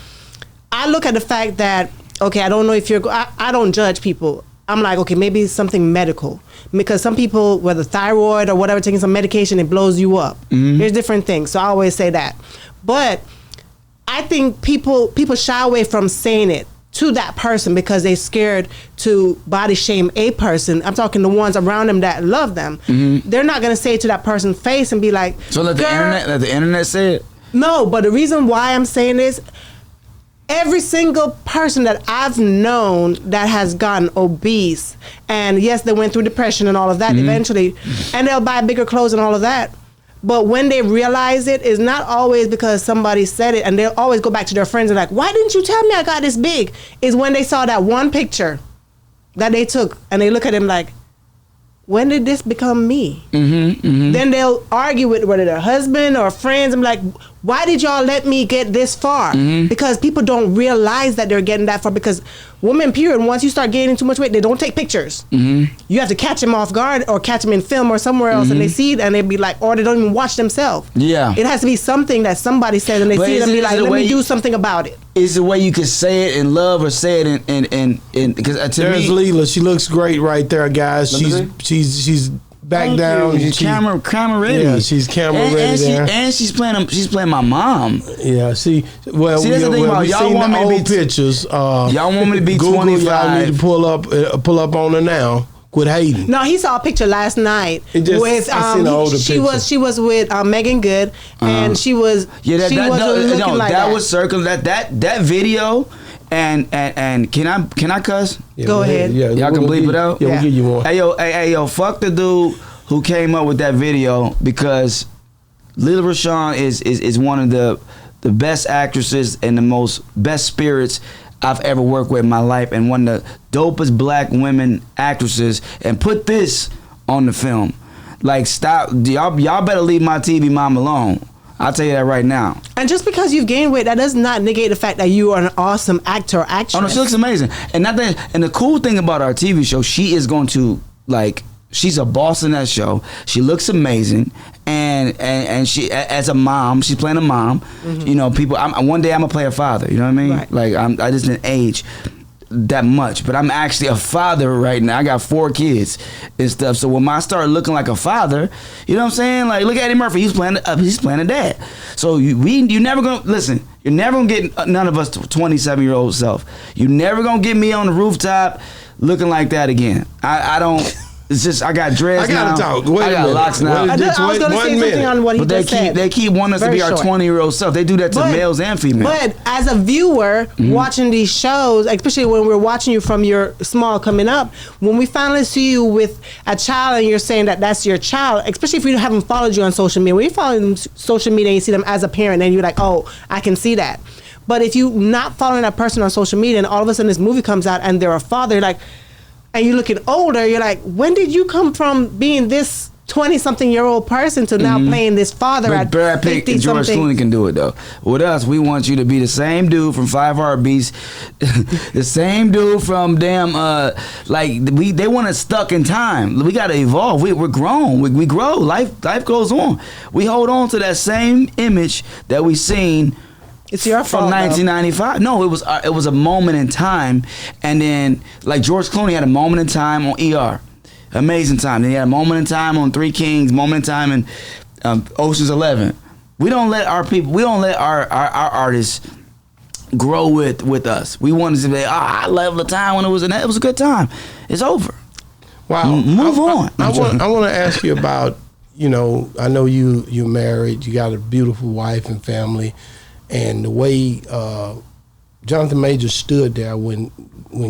I look at the fact that, okay, I don't know if I don't judge people. I'm like, okay, maybe it's something medical. Because some people, whether thyroid or whatever, taking some medication, it blows you up. There's different things. So I always say that. But I think people shy away from saying it to that person because they're scared to body shame a person. I'm talking the ones around them that love them. They're not going to say it to that person's face and be like, So let "Girl." the internet say it. No, but the reason why I'm saying this, every single person that I've known that has gotten obese, and yes, they went through depression and all of that eventually, and they'll buy bigger clothes and all of that. But when they realize it, it's not always because somebody said it, and they'll always go back to their friends and like, why didn't you tell me I got this big? Is when they saw that one picture that they took, and they look at him like, when did this become me? Then they'll argue with whether their husband or friends. I'm like, why did y'all let me get this far? Because people don't realize that they're getting that far. Because women, period, once you start gaining too much weight, they don't take pictures. You have to catch them off guard or catch them in film or somewhere else, and they see it and they be like, or they don't even watch themselves. Yeah. It has to be something that somebody says and they But see it and is be it like, the let way me you- do something about it. Is the way you can say it in love or say it in because to There's me Leela. She looks great right there, guys. Let me She's back Thank down. you. She's camera ready. Yeah, she's camera and, ready there. And she's playing my mom. Yeah, see, See, that's the thing about we y'all seen want the me to old be- pictures. Y'all want me to be Google, 25. Y'all need to pull up on her now. Quit hating. No, he saw a picture last night It just- with I seen the older she picture. was with Megan Good, and she was Yeah, she wasn't looking like that that. was circle that video and can I cuss? Yeah, Go ahead. Yeah, Y'all can we'll bleep give it you- out? Yeah, Yeah. we'll give you one. Hey yo, fuck the dude who came up with that video because Lila Rashawn is one of the best actresses and the most best spirits I've ever worked with in my life, and one of the dopest black women actresses, and put this on the film. Like, stop, y'all better leave my TV mom alone. I'll tell you that right now. And just because you've gained weight, that does not negate the fact that you are an awesome actor or actress. Oh no, she looks amazing. And the cool thing about our TV show, she is going to like She's a boss in that show. She looks amazing, and she, as a mom, she's playing a mom. You know, people. One day I'm gonna play a father. You know what I mean? Right. Like I just didn't age that much, but I'm actually a father right now. I got 4 kids and stuff. So when I start looking like a father, you know what I'm saying? Like, look at Eddie Murphy. He's playing a dad. So you never gonna listen. You're never gonna get none of us 27-year-old self. You're never gonna get me on the rooftop looking like that again. I don't. It's just I got dreads now. I gotta talk. Wait I a got minute. locks now. I was going to say something on what he just said. They keep wanting us to be our 20-year-old self. They do that to males and females. But as a viewer watching these shows, especially when we're watching you from your small coming up, when we finally see you with a child and you're saying that that's your child, especially if we haven't followed you on social media, when you follow them on social media and you see them as a parent, and you're like, oh, I can see that. But if you're not following that person on social media and all of a sudden this movie comes out and they're a father, you're like, and you're looking older, you're like, when did you come from being this 20-something-year-old person to now playing this father at Brad Pitt and George Clooney can do it, though. With us, we want you to be the same dude from 5 Heartbeats, the same dude from damn, they want us stuck in time. We got to evolve. We're grown. We grow. Life goes on. We hold on to that same image that we seen. It's your fault, from 1995. No, it was a moment in time, and then like George Clooney had a moment in time on ER, amazing time. Then he had a moment in time on Three Kings, moment in time in Ocean's 11. We don't let our people. We don't let our artists grow with us. We want to say, I love the time when it was a good time. It's over. Wow. Move on. I want to ask you about, you know, I know you're married. You got a beautiful wife and family. And the way Jonathan Majors stood there when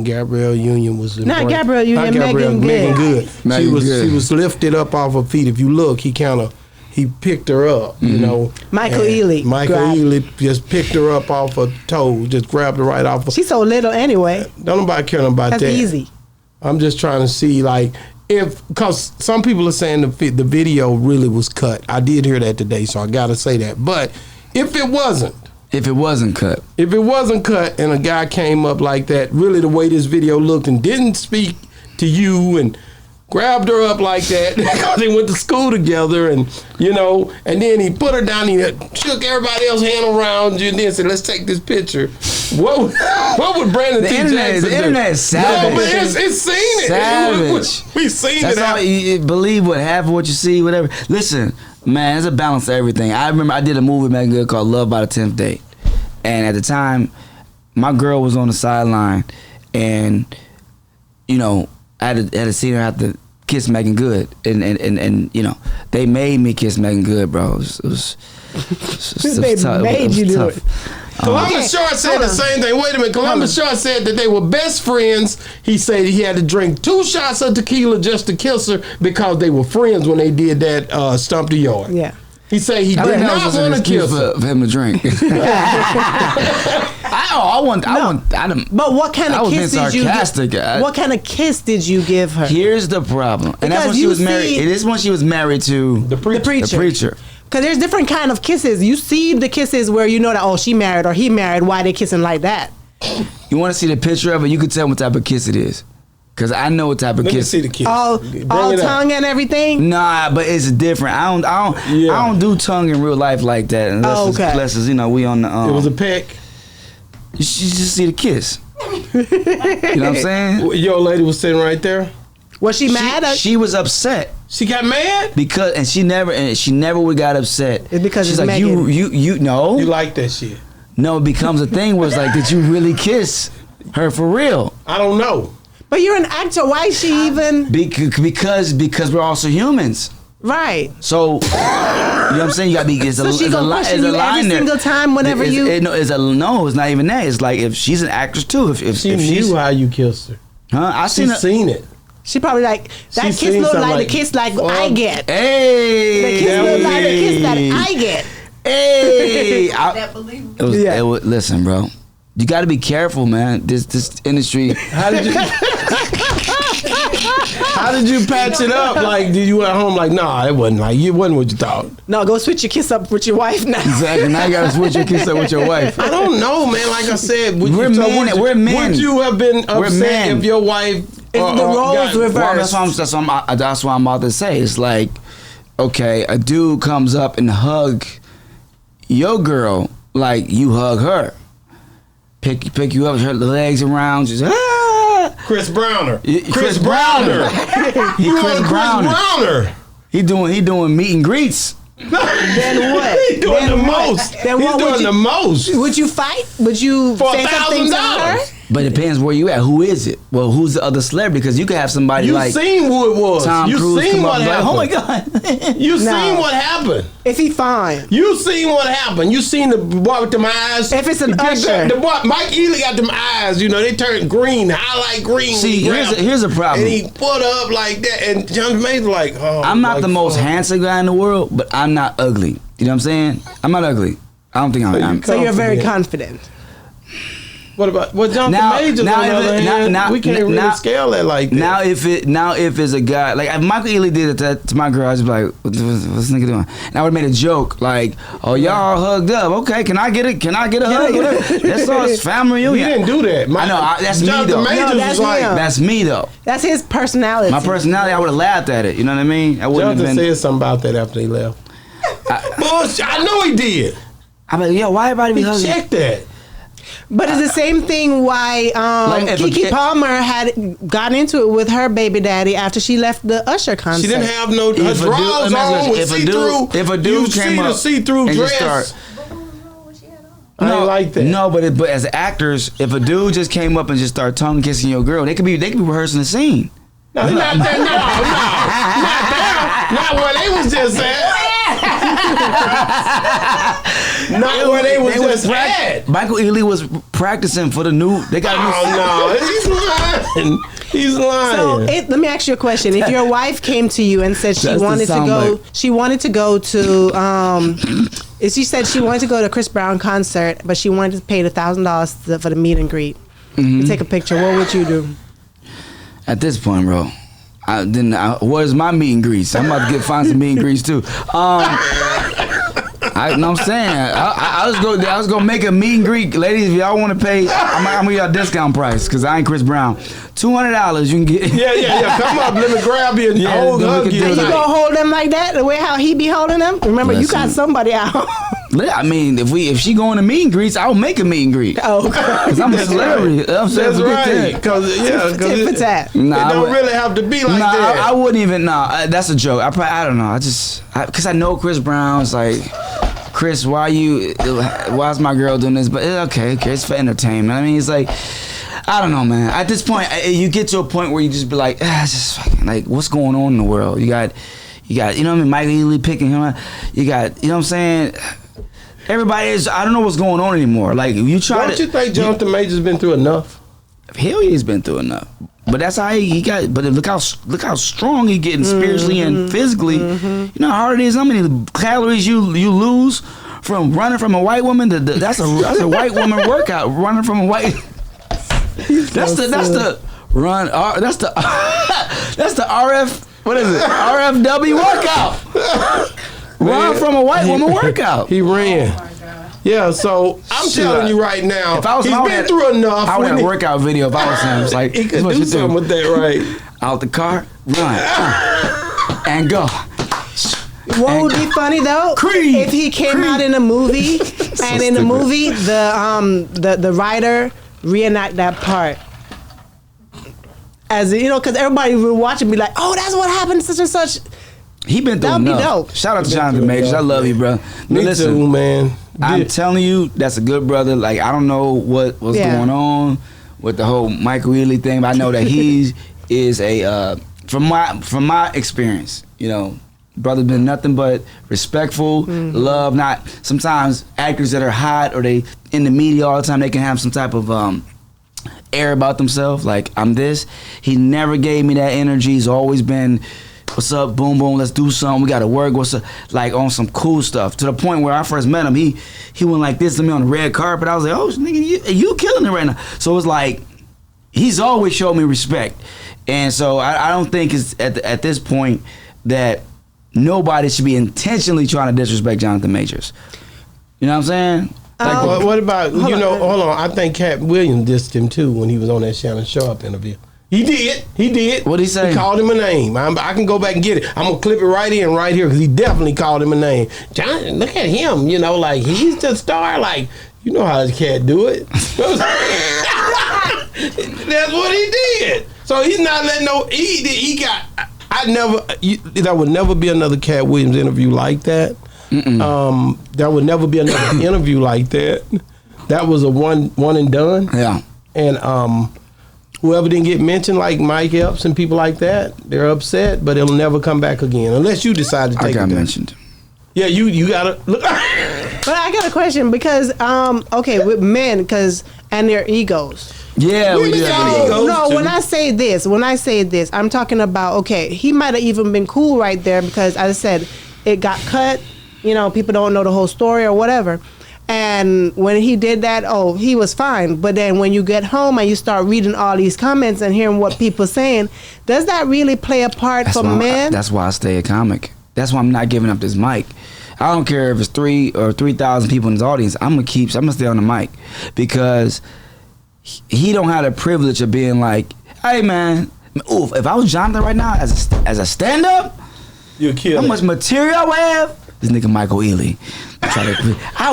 Gabrielle Union was in Gabrielle Union, Megan Good. She was lifted up off her feet. If you look, he picked her up, you know. Michael Ealy just picked her up off her toe, just grabbed her right off her. She's so little anyway. Don't nobody care about that. That's easy. I'm just trying to see, like, because some people are saying the video really was cut. I did hear that today, so I got to say that. But if it wasn't cut and a guy came up like that, really the way this video looked, and didn't speak to you and grabbed her up like that because they went to school together, and you know, and then he put her down, he shook everybody else's hand around you and then said, let's take this picture. What would Brandon T. Jackson do? The internet is savage. No, but it's seen it. Savage. We've seen That's it. All you believe half of what you see, whatever. Listen, man, there's a balance to everything. I remember I did a movie Megan Good called Love by the 10th Date. And at the time, my girl was on the sideline, and you know, I had to see her have to kiss Megan Good, and you know, they made me kiss Megan Good, bro. It was tough. Made you do it. Columbus Short said the same thing. Wait a minute. Columbus Short said that they were best friends. He said he had to drink 2 shots of tequila just to kiss her because they were friends when they did that Stump the Yard. Yeah. He said he did not want to kiss her. For him to drink. But what kind of kiss did you give? What kind of kiss did you give her? Here's the problem, and that's when she was married. It is when she was married to the preacher. Because there's different kind of kisses. You see the kisses where you know that, oh, she married or he married. Why they kissing like that? You want to see the picture of it? You can tell what type of kiss it is. Cause I know what type of kiss. Let me see the kiss. All tongue and everything. Nah, but it's different. I don't do tongue in real life like that. Unless it's, you know, we on the. It was a peck. You should just see the kiss. You know what I'm saying? Your old lady was sitting right there. Was she mad? She was upset. She got mad because she never would got upset. It's because she's it's like Megan. you know. You like that shit. No, it becomes a thing where it's like, did you really kiss her for real? I don't know. But you're an actor. Why is she even? Because we're also humans. Right. So, you know what I'm saying? You gotta be. It's so she's gonna question you every single time whenever no, it's not even that. It's like if she's an actress too. If she knew how you kissed her. Huh? I seen it. She probably like that kiss look like the kiss like I get. Hey. The kiss look like the kiss that I get. Hey. Listen, bro. You got to be careful, man. This industry. How did you patch it up? Like, did you at home like, nah, it wasn't what you thought. No, go switch your kiss up with your wife now. Exactly. Now you got to switch your kiss up with your wife. I don't know, man. Like I said, we're men. Would you have been upset if your wife the roles reversed. Well, that's what I'm about to say. It's like, okay, a dude comes up and hug your girl like you hug her. Pick you up, her legs around, just Chris Browner. Chris Browner. Chris Browner. He doing meet and greets. Then what? He's doing the most. Then what? He's doing the most. Would you fight? Would you For say something to her? $1,000? But it depends where you at. Who is it? Well, who's the other celebrity? Because you could have somebody You like seen who it was. Tom You Cruise seen come up what and be like, happened. oh my God. You No. seen what happened. If he fine. You seen what happened. You seen the boy with them eyes. If it's an The usher. The boy, Mike Ealy got them eyes. You know, they turned green, highlight green. See, when he grabbed here's a it. problem. And he put up like that. And Jonathan Majors like, oh. I'm not like, the most fuck. handsome guy in the world, but I'm not ugly. You know what I'm saying? I'm not ugly. I don't think I'm. So you're very Confident. confident. What about Jonathan Now- Majors? now on the if other it- hand, now- we can't really now- scale that like that. Now if it's a guy like if Michael Ealy did it to my girl, I'd just be like, what's this nigga doing? And I would have made a joke like, oh y'all hugged up. Okay, can I get it? Can I get a hug? Whatever. That's all. It's family he reunion. didn't do that. I know, that's me, Jonathan though. Majors No, that's was like, him. That's me though. That's his personality. My personality, I would have laughed at it. You know what I mean? I wouldn't Jonathan have been. said something about that after he left. Bullshit. I know he did. I'm like, yo, why everybody be He hugging? checked that. But it's the same thing why Like, if a Keke kid- Palmer had gotten into it with her baby daddy after she left the Usher concert. She didn't have no her If a dude- drawers on with if a see-through. dude you came see the up see-through and just dress. start- I ain't like that. No, but as actors, if a dude just came up and just started tongue kissing your girl, they could be rehearsing the scene. No, not that. No, not where they was just at. Not where they was just at. Michael Ealy was practicing for the new. They got Oh no, he's lying. He's lying. So let me ask you a question. If your wife came to you and said she That's the wanted to soundbite. go, she wanted to go to, she said she wanted to go to Chris Brown concert, but she wanted to pay the $1,000 for the meet and greet. Mm-hmm. To take a picture. What would you do? At this point, bro, where's my meet and greets? I'm about to find some meet and greets too. I know what I'm saying. I was gonna make a meet and greet, ladies. If y'all want to pay, I'm gonna give y'all a discount price because I ain't Chris Brown. $200 you can get. Yeah. Come up, let me grab you and Yeah, hold then we hug can you. do You that. gonna hold them like that? The way how he be holding them? Remember, you got Listen. somebody out. I mean, if she going to meet and greets, I'll make a meet and greet. Oh, Cause I'm a celebrity. I'm saying, That's forget right. that. Cause tit for tat. it Nah, I don't would- really have to be like Nah, that. I wouldn't even. Nah, that's a joke. I don't know. Because I know Chris Brown's like, Chris, why's my girl doing this? But okay, it's for entertainment. I mean, it's like, I don't know, man. At this point, you get to a point where you just be like, it's just fucking, like, what's going on in the world? You got, you know what I mean? Michael Ealy picking him up. You got, you know what I'm saying? Everybody is. I don't know what's going on anymore. Like you try Don't to. you think Jonathan Majors been through enough? Hell, he's been through enough. But that's how he got. But look how strong he getting spiritually and physically. You know how hard it is. How many calories you lose from running from a white woman? That's a white woman workout. Running from a white. That's the run. That's the that's the RF. What is it? RFW workout. Run from a white woman workout. He ran. Yeah, so I'm Shit, telling you right now, If I was he's him, I been would've- through enough. I would when have a he- workout video if I was him. It's like He this could is what do you something with that, right? Out the car, run, and go. What would be funny though? Creed. If he came out in a movie and in the stupid. movie the writer reenact that part. As you know, because everybody will watch and be like, "Oh, that's what happened," such and such. He been through That'd be enough. dope. Shout out to He been Jonathan through Majors. I enough, love you, bro. But Me listen, too, man. I'm Yeah. telling you, that's a good brother. Like I don't know what was Yeah. going on with the whole Michael Ealy thing, but I know that he is a from my experience, you know, brother been nothing but respectful, love. Not sometimes actors that are hot or they in the media all the time, they can have some type of air about themselves. Like I'm this. He never gave me that energy. He's always been, what's up, boom boom, let's do something. We gotta work. What's up? Like on some cool stuff. To the point where I first met him, he went like this to me on the red carpet. I was like, oh nigga, you killing it right now. So it's like he's always showed me respect. And so I don't think it's at this point that nobody should be intentionally trying to disrespect Jonathan Majors. You know what I'm saying? What about, hold on, I think Cat Williams dissed him too when he was on that Shannon Sharp interview. He did. What'd he say? He called him a name. I can go back and get it. I'm gonna clip it right here because he definitely called him a name. John, look at him. You know, like he's the star. Like you know how this cat do it. That's what he did. So he's not letting no. He got. There would never be another Cat Williams interview like that. There would never be another interview like that. That was a one and done. Yeah. And whoever didn't get mentioned, like Mike Epps and people like that, they're upset, but it'll never come back again unless you decide to take it. I got mentioned. Yeah, you gotta look. But I got a question because with men and their egos. Yeah, we do. No, when I say this, I'm talking about he might have even been cool right there because as I said, it got cut. You know, people don't know the whole story or whatever. And when he did that, he was fine. But then when you get home and you start reading all these comments and hearing what people saying, does that really play a part for men? That's why I stay a comic. That's why I'm not giving up this mic. I don't care if it's 3 or 3,000 people in his audience. I'm gonna stay on the mic because he don't have the privilege of being like, hey man, oof, if I was Jonathan right now as a stand up, you'll kill. How much material I would have? This nigga Michael Ealy. I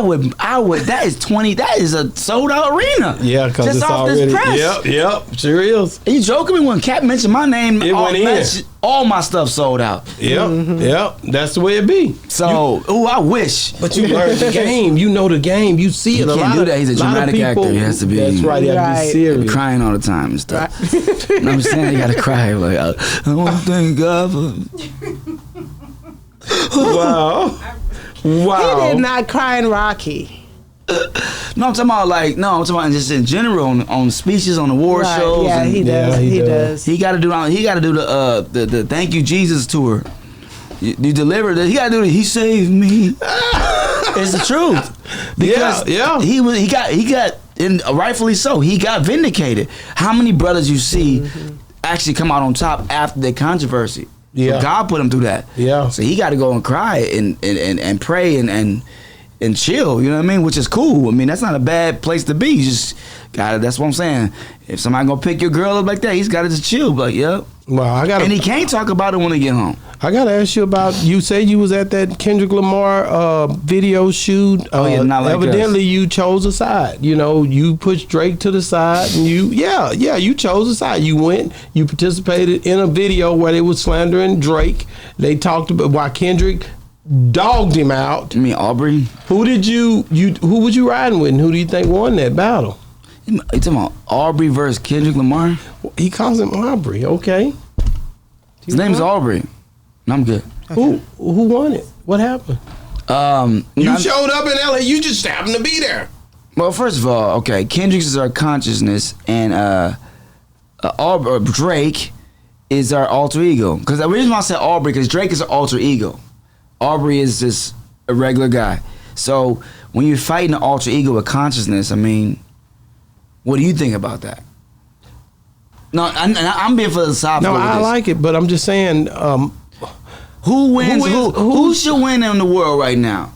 would. That is 20. That is a sold out arena. Yeah, because it's off already. This press. Yep, sure is. Are you joking me? When Cap mentioned my name, it went in. All my stuff sold out. Yep. That's the way it be. So, I wish. But you learn the game. You know the game. You see it. He can't do that. He's a dramatic actor. He has to be. That's right. He has to be serious. Crying all the time and stuff. Right. You know what I'm saying? You gotta cry. Like, I want to thank God for. Wow. He did not cry in Rocky. No, I'm talking about just in general on speeches on award shows. Yeah, he does. He got to do the Thank You Jesus tour. You delivered it. He got to do it. He saved me. It's the truth. Because he got and rightfully so. He got vindicated. How many brothers you see actually come out on top after the controversy? Yeah, so God put him through that. Yeah, so he got to go and cry and pray and chill. You know what I mean? Which is cool. I mean, that's not a bad place to be. You just got. That's what I'm saying. If somebody gonna pick your girl up like that, he's got to just chill. But well, and he can't talk about it when he get home. I gotta ask you about. You say you was at that Kendrick Lamar video shoot. Not like evidently us. You chose a side. You know, you pushed Drake to the side, and you chose a side. You went. You participated in a video where they was slandering Drake. They talked about why Kendrick dogged him out. You mean Aubrey? Who did you who was you riding with, and who do you think won that battle? You talking about Aubrey versus Kendrick Lamar? He calls him Aubrey. Okay. His name's Aubrey. No, I'm good. Okay. Who won it? What happened? You showed up in LA. You just happened to be there. Well, first of all, okay, Kendrick's is our consciousness, and Drake is our alter ego. Because the reason why I said Aubrey, because Drake is an alter ego. Aubrey is just a regular guy. So when you're fighting an alter ego with consciousness, I mean, what do you think about that? No, I'm being philosophical. No, I like it, but I'm just saying. Who wins? Who should win in the world right now?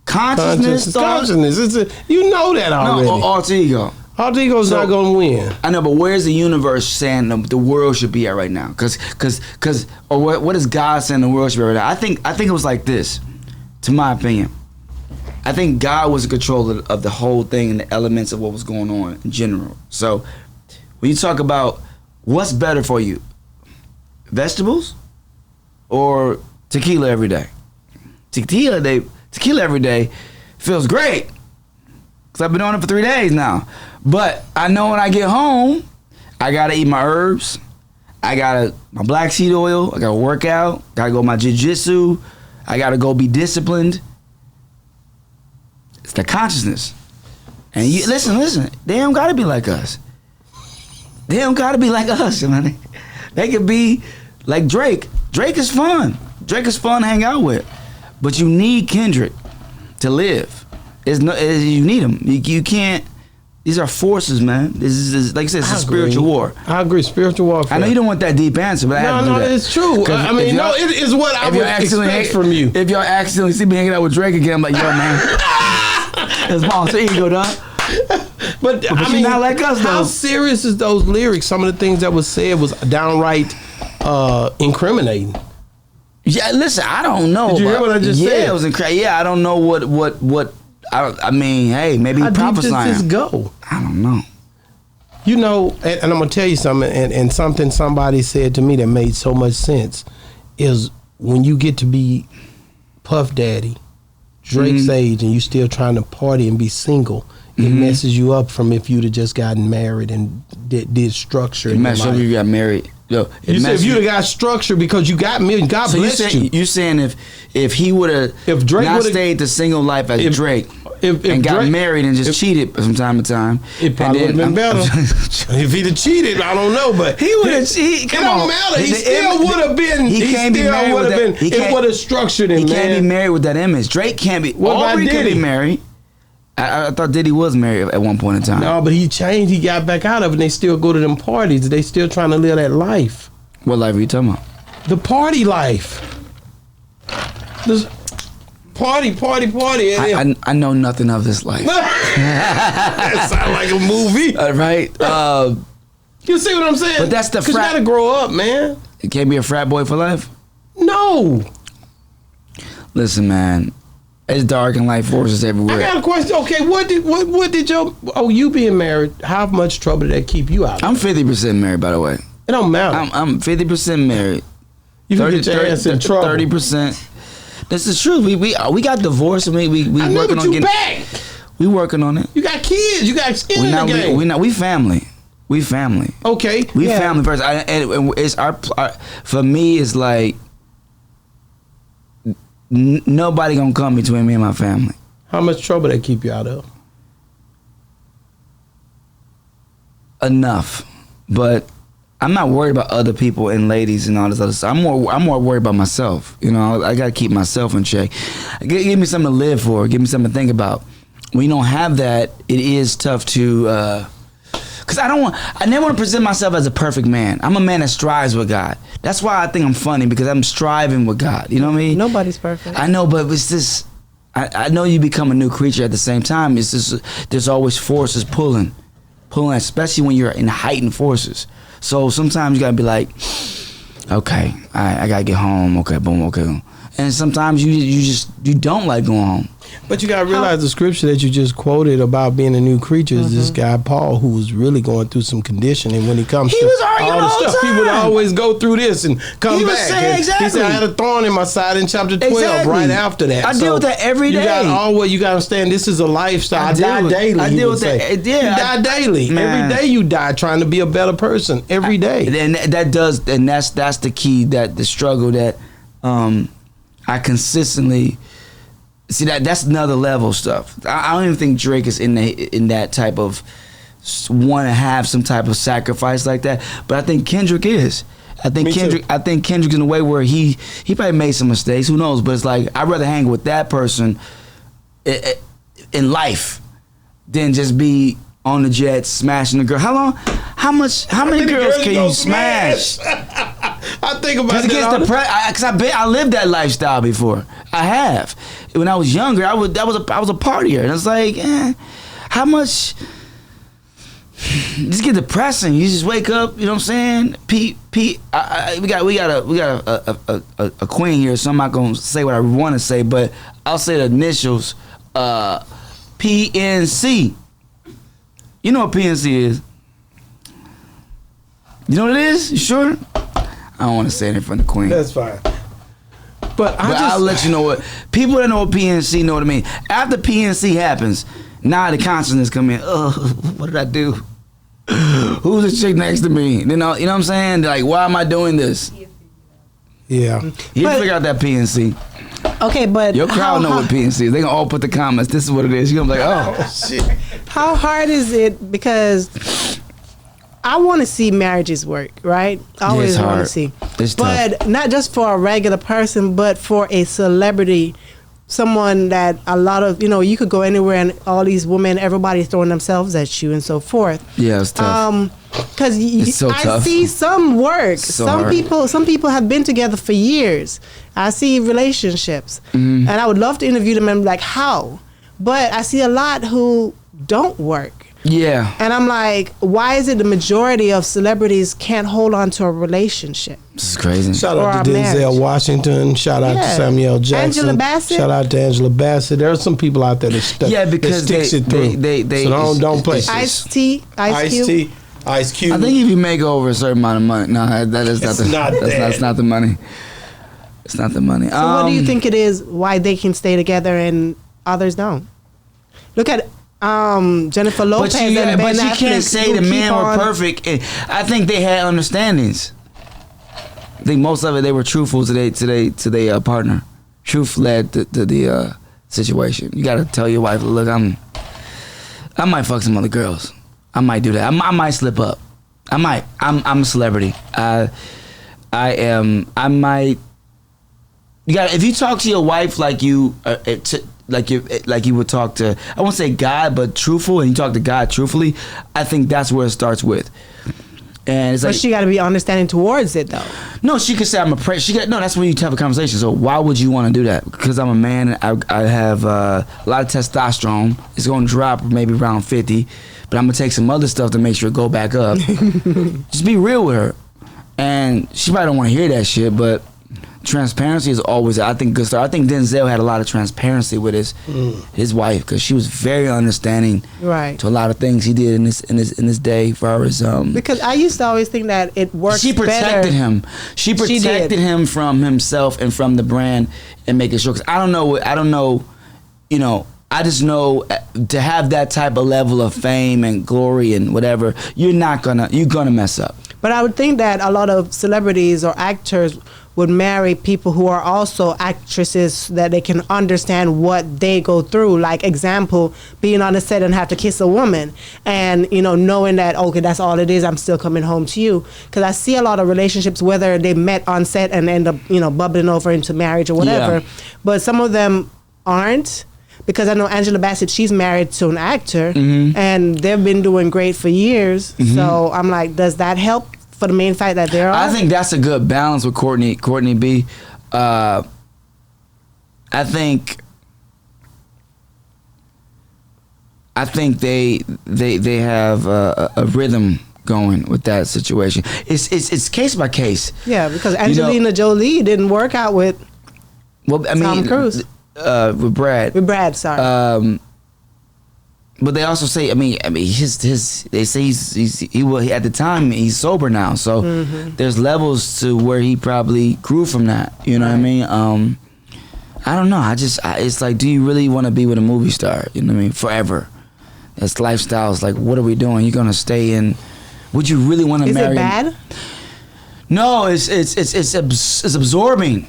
Consciousness. You know that already. No, alter ego. Alter ego's not going to win. I know, but where's the universe saying the world should be at right now? Or what is God saying the world should be right now? I think it was like this, to my opinion. I think God was in control of the whole thing and the elements of what was going on in general. So when you talk about what's better for you, vegetables or tequila every day? Tequila every day feels great because I've been on it for 3 days now. But I know when I get home, I gotta eat my herbs. I got my black seed oil. I gotta work out. Gotta go my jiu-jitsu. I gotta go be disciplined. It's the consciousness. And you listen. They don't gotta be like us. They don't gotta be like us, man. They could be like Drake. Drake is fun. Drake is fun to hang out with. But you need Kendrick to live. You need him. You can't. These are forces, man. This is like I said, it's a spiritual war. I agree, spiritual warfare. I know you don't want that deep answer, but I have to do that. It's true. I mean, no, it is what I would expect from you. If y'all accidentally see me hanging out with Drake again, I'm like, yo, man, that's my alter ego, dog. But I you're mean, not like us, how though. serious is those lyrics? Some of the things that was said was downright incriminating. Yeah, listen, I don't know. Did you hear what I just said? Yeah, it was incredible. Yeah, I don't know what. I mean, hey, maybe How deep does prophesying. this go? I don't know. You know, and I'm gonna tell you something, and something somebody said to me that made so much sense is when you get to be Puff Daddy, Drake's age, and you still trying to party and be single, it messes you up from if you'd have just gotten married and did structure. in your Imagine life. if you got married. Yo, You said if you'd have got structure because you got married, God so bless you. you saying if he would have If Drake not would've- stayed the single life as Drake if and got Drake- married and just cheated from time to time, It probably would have been better. If he'd have cheated, I don't know, but He would've- It come don't on. matter. He The still image- would have been. he can't be still married would with have that- been. he It can't- would have structured him, He man. can't be married with that image. Drake can't be. What about Aubrey could Diddy? be married. I thought Diddy was married at one point in time. No, but he changed. He got back out of it. And they still go to them parties. They still trying to live that life. What life are you talking about? The party life. This party. I know nothing of this life. That sound like a movie. Right? You see what I'm saying? But that's the 'Cause you frat- gotta grow up, man. You can't be a frat boy for life. No. Listen, man, it's dark and light forces I everywhere. got a question. Okay, what did your you being married? How much trouble did that keep you out? I'm 50% married, by the way. It don't matter. I'm 50% married. You can get your ass in trouble. 30%. This is true. We got divorced and we I know, working but on you getting. back. We working on it. You got kids. You got skin We in the not. game. We family. We family. Okay. We Yeah. family first. And it's our for me. It's like nobody gonna come between me and my family. How much trouble that keep you out of? Enough, but I'm not worried about other people and ladies and all this other stuff. I'm more worried about myself. You know, I gotta keep myself in check. Give me something to live for. Give me something to think about. When you don't have that, it is tough to. Cause I never want to present myself as a perfect man. I'm a man that strives with God. That's why I think I'm funny, because I'm striving with God. You know what I mean? Nobody's perfect. I know, but it's just, I know you become a new creature at the same time. It's just, there's always forces pulling, especially when you're in heightened forces. So sometimes you gotta be like, okay, I gotta get home. Okay, boom, okay. And sometimes you don't like going home. But you gotta realize the scripture that you just quoted about being a new creature is this guy Paul, who was really going through some conditioning when he comes He to was arguing all the all the stuff. He would time. always go through this and come He was back. saying And exactly. He said, "I had a thorn in my side" in chapter 12. Exactly. Right after that, I deal with that every You day. you gotta understand this is a lifestyle. I deal die with- daily. I he deal would with that. say. Yeah, you die daily. Man. Every day you die trying to be a better person. Every day. And that's the key, that the struggle that I consistently see. That's another level stuff. I don't even think Drake is in that type of want to have some type of sacrifice like that. But I think Kendrick is. I think Me too. Kendrick's in a way where he probably made some mistakes. Who knows? But it's like, I'd rather hang with that person in life than just be on the jet smashing the girl. How many girls can you smash? I think about Because that. I lived that lifestyle before. I have. When I was younger, I was a partier, and it's like, how much? Just get depressing. You just wake up. You know what I'm saying? Pete. We got a queen here, so I'm not gonna say what I want to say, but I'll say the initials. PNC. You know what PNC is? You know what it is? You sure? I don't want to say it in front of the queen. That's fine. But I'll let you know what people that know what PNC know what I mean. After PNC happens, now the consciousness come in. Oh, what did I do? Who's the chick next to me? You know what I'm saying? Like, why am I doing this? Yeah. You But- figure out that PNC. Okay, but Your crowd know what PNC is. They gonna all put the comments. This is what it is. You gonna be like, oh, Shit. how hard is it? Because I want to see marriages work, right? I always it's want to hard. see. It's but tough. not just for a regular person, but for a celebrity, someone that a lot of, you could go anywhere and all these women, everybody's throwing themselves at you and so forth. Yeah, it's tough. Because It's so I tough. see some work. So some hard. people have been together for years. I see relationships, and I would love to interview them and be like, how? But I see a lot who don't work. Yeah. And I'm like, why is it the majority of celebrities can't hold on to a relationship? This is crazy. Shout Or out to our Denzel marriage. Washington. Shout out to Yeah. Samuel Jackson. Angela Bassett. Shout out to Angela Bassett. There are some people out there that because that sticks it through. they so don't play. Ice-T, Ice Cube. Ice-T, Ice Cube. I think if you make over a certain amount of money, no, that is It's not not that. that's not the money. It's not the money. So what do you think it is why they can stay together and others don't? Look at Jennifer Lopez But you, and Ben but you Affleck, can't say who the keep men were on- perfect. I think they had understandings. I think most of it they were truthful to their partner. Truth led to the situation. You got to tell your wife, look, I might fuck some other girls. I might do that. I might slip up. I might. I'm a celebrity. I might. You got. If you talk to your wife like you like you would talk to, I won't say God, but truthful, and you talk to God truthfully, I think that's where it starts with. And it's But like, she got to be understanding towards it, though. no, she could say I'm a prayer. No, that's when you have a conversation. So why would you want to do that? Because I'm a man. I have a lot of testosterone. It's going to drop maybe around 50, but I'm gonna take some other stuff to make sure it go back up. Just be real with her, and she probably don't want to hear that shit, but transparency is always, I think, good stuff. I think Denzel had a lot of transparency with his wife, because she was very understanding Right. to a lot of things he did in this day. As far as Because I used to always think that it works she protected better. him. She protected him from himself and from the brand, and making sure. Because I don't know. You know, I just know to have that type of level of fame and glory and whatever, you're gonna mess up. But I would think that a lot of celebrities or actors would marry people who are also actresses, that they can understand what they go through. Like, example, being on the set and have to kiss a woman, and knowing that, okay, that's all it is, I'm still coming home to you. Because I see a lot of relationships, whether they met on set and end up bubbling over into marriage or whatever, Yeah. but some of them aren't. Because I know Angela Bassett, she's married to an actor, and they've been doing great for years. So I'm like, does that help for the main fact that they're I think that's a good balance with Courtney B. I think they have a rhythm going with that situation. It's case by case. Yeah, because Angelina Jolie didn't work out with Tom Cruise. With Brad. With Brad, sorry. But they also say, they say he at the time he's sober now, so there's levels to where he probably grew from that. You know what I mean? I don't know. It's like, do you really want to be with a movie star? You know what I mean? Forever. That's lifestyle. It's like, what are we doing? You're gonna stay in? Would you really want to marry? Is it bad? No, it's absorbing.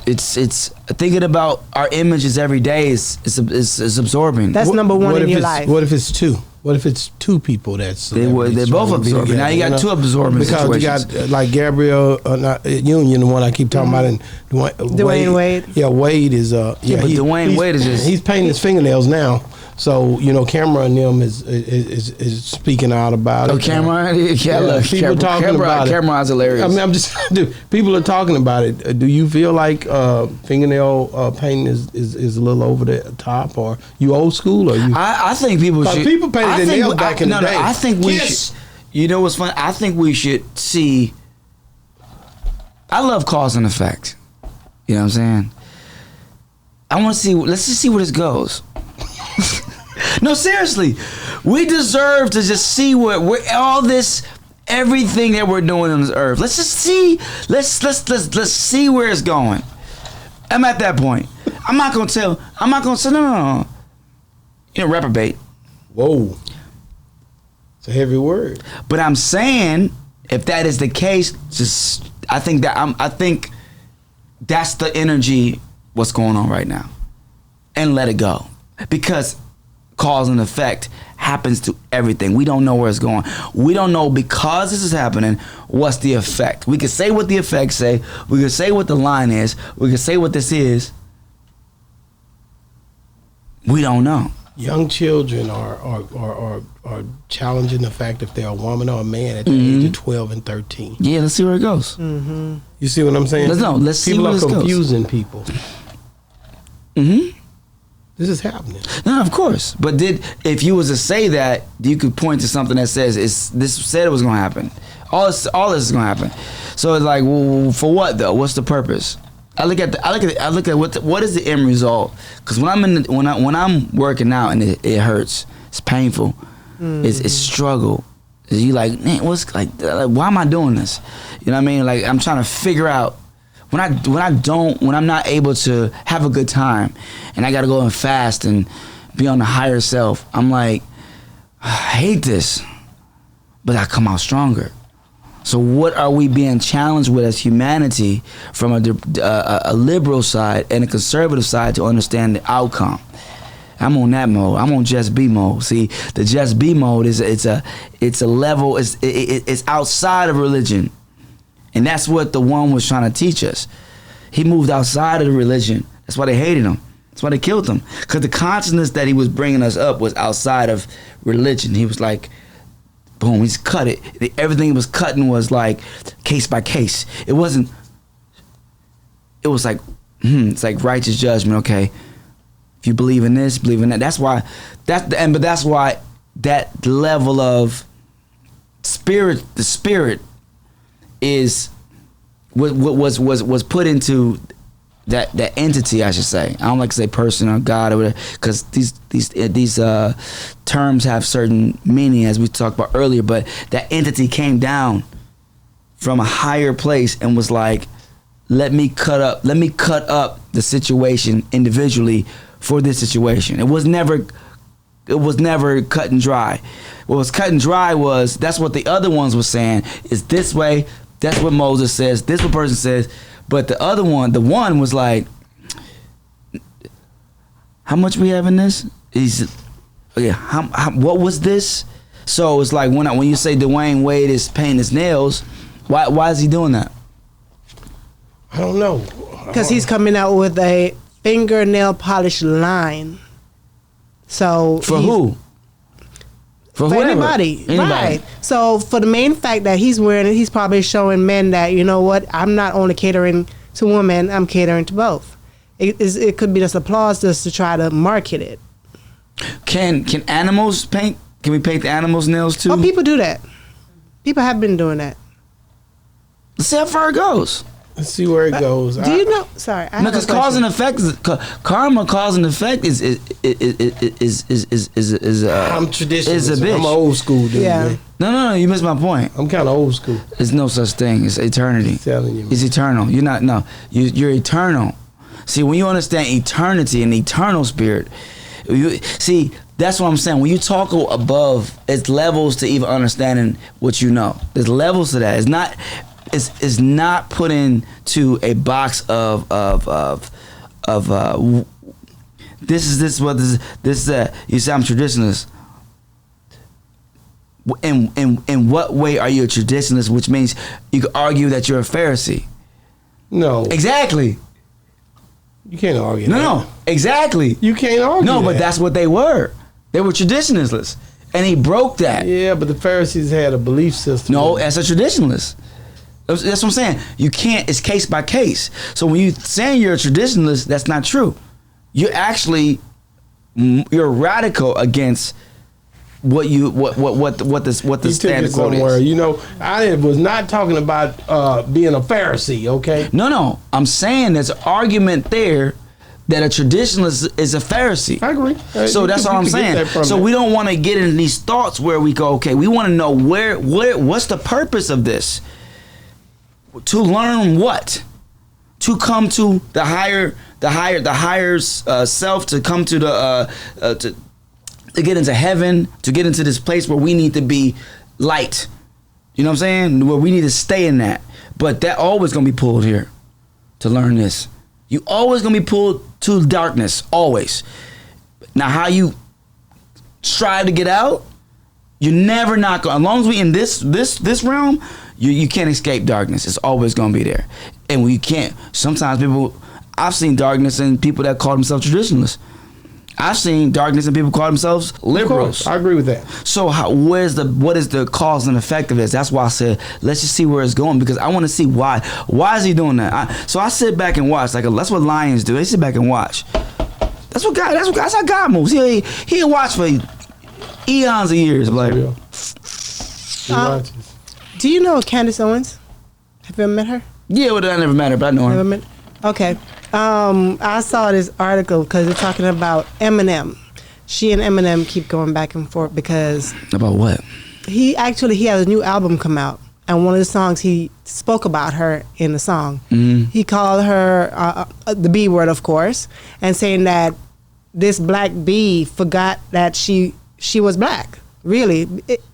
It's thinking about our images every day. It's absorbing. That's number one in your life. What if it's two? What if it's two people that's they're both absorbing? Now you got two absorbing because situations. you got like Gabrielle Union, the one I keep talking about, and Dwayne Wade. Yeah, Wade is but Dwayne Wade is just he's painting his fingernails now. So Cameron and them is speaking out about it. Oh, Cameron, yeah, look, people talking about it. Cameron's hilarious. I mean, I'm just people are talking about it. Do you feel like fingernail painting is a little over the top, or you old school, or you? I think people should. People painted their nails back in the day. I think we should. You know what's funny? I think we should see. I love cause and effect. You know what I'm saying? I want to see. Let's just see where this goes. No, seriously, we deserve to just see where all this, everything that we're doing on this earth. Let's just see. Let's see where it's going. I'm at that point. I'm not gonna say no. Reprobate. Whoa, it's a heavy word. But I'm saying, if that is the case, I think that's the energy. What's going on right now, and let it go, because cause and effect happens to everything. We don't know where it's going. We don't know, because this is happening, what's the effect. We can say what the effects say. We can say what the line is. We can say what this is. We don't know. Young children are challenging the fact if they're a woman or a man at the age of 12 and 13. Yeah, let's see where it goes. You see what I'm saying? Let's see people where are this goes. confusing people. This is happening. No, of course. But if you was to say that, you could point to something that says this said it was gonna happen. All this is gonna happen. So it's like, well, for what though? What's the purpose? I look at what is the end result? Because when I'm working out and it hurts, it's painful, it's struggle. You like, man, why am I doing this? You know what I mean? Like I'm trying to figure out. When I'm not able to have a good time and I gotta go and fast and be on the higher self, I'm like, I hate this, but I come out stronger. So what are we being challenged with as humanity from a liberal side and a conservative side to understand the outcome? I'm on that mode. I'm on just be mode. See, the just be mode is it's a level. It's outside of religion. And that's what the one was trying to teach us. He moved outside of the religion. That's why they hated him. That's why they killed him. Because the consciousness that he was bringing us up was outside of religion. He was like, boom, he's cut it. Everything he was cutting was like case by case. It was like, it's like righteous judgment. Okay, if you believe in this, believe in that. That's why that level of spirit, the spirit, is what was put into that entity, I should say. I don't like to say person or God or whatever, because these terms have certain meaning, as we talked about earlier. But that entity came down from a higher place and was like, let me cut up the situation individually for this situation. It was never cut and dry. What was cut and dry was, that's what the other ones were saying, is this way. That's what Moses says. This what person says. But the other one, the one was like, how much we have in this? What was this? So it's like when you say Dwayne Wade is painting his nails, why is he doing that? I don't know. Because he's coming out with a fingernail polish line. So for who? For anybody. Right. So for the main fact that he's wearing it, he's probably showing men that, you know what, I'm not only catering to women, I'm catering to both. It could be just applause just to try to market it. Can animals paint? Can we paint the animals' nails too? Oh, people do that. People have been doing that. Let's see how far it goes. Let's see where it goes. Do you know? Sorry, no, because cause and effect, karma, cause and effect is I'm traditional. I'm an old school dude. Yeah. Man. No, you missed my point. I'm kind of old school. There's no such thing. It's eternity. I'm telling you, man. It's eternal. You're not. No, you're eternal. See, when you understand eternity and eternal spirit, see, that's what I'm saying. When you talk above, it's levels to even understanding what you know. There's levels to that. It's not. Is not put into a box of this is that. You say I'm traditionalist. In what way are you a traditionalist? Which means you could argue that you're a Pharisee. No. Exactly. You can't argue that. No, exactly. You can't argue No, that. but that's what they were. They were traditionalists. And he broke that. Yeah, but the Pharisees had a belief system. No, as a traditionalist. That's what I'm saying. You can't, it's case by case. So when you saying you're a traditionalist, that's not true. You're radical against what the standard quote is. You know, I was not talking about being a Pharisee, okay? No. I'm saying there's an argument there that a traditionalist is a Pharisee. I agree. So that's all I'm saying. So we don't want to get into these thoughts where we go, okay, we want to know what's the purpose of this? To learn what? To come to the higher self, to come to the to get into heaven, to get into this place where we need to be light. You know what I'm saying? Where we need to stay in that. But that always gonna be pulled here to learn this. You always gonna be pulled to darkness, always. Now how you strive to get out, you're never not going. As long as we in this realm, you can't escape darkness. It's always gonna be there. And we can't. Sometimes I've seen darkness in people that call themselves traditionalists. I've seen darkness in people call themselves liberals. Of course, I agree with that. So what is the cause and effect of this? That's why I said let's just see where it's going, because I want to see why. Why is he doing that? So I sit back and watch. Like that's what lions do. They sit back and watch. That's how God moves. He didn't watch for eons of years, like. Do you know Candace Owens? Have you ever met her? Yeah, well, I never met her, but I know her. Never met. Okay. I saw this article because they're talking about Eminem. She and Eminem keep going back and forth because about what? He has a new album come out, and one of the songs he spoke about her in the song. Mm-hmm. He called her the B word, of course, and saying that this black bee forgot that she was black. Really,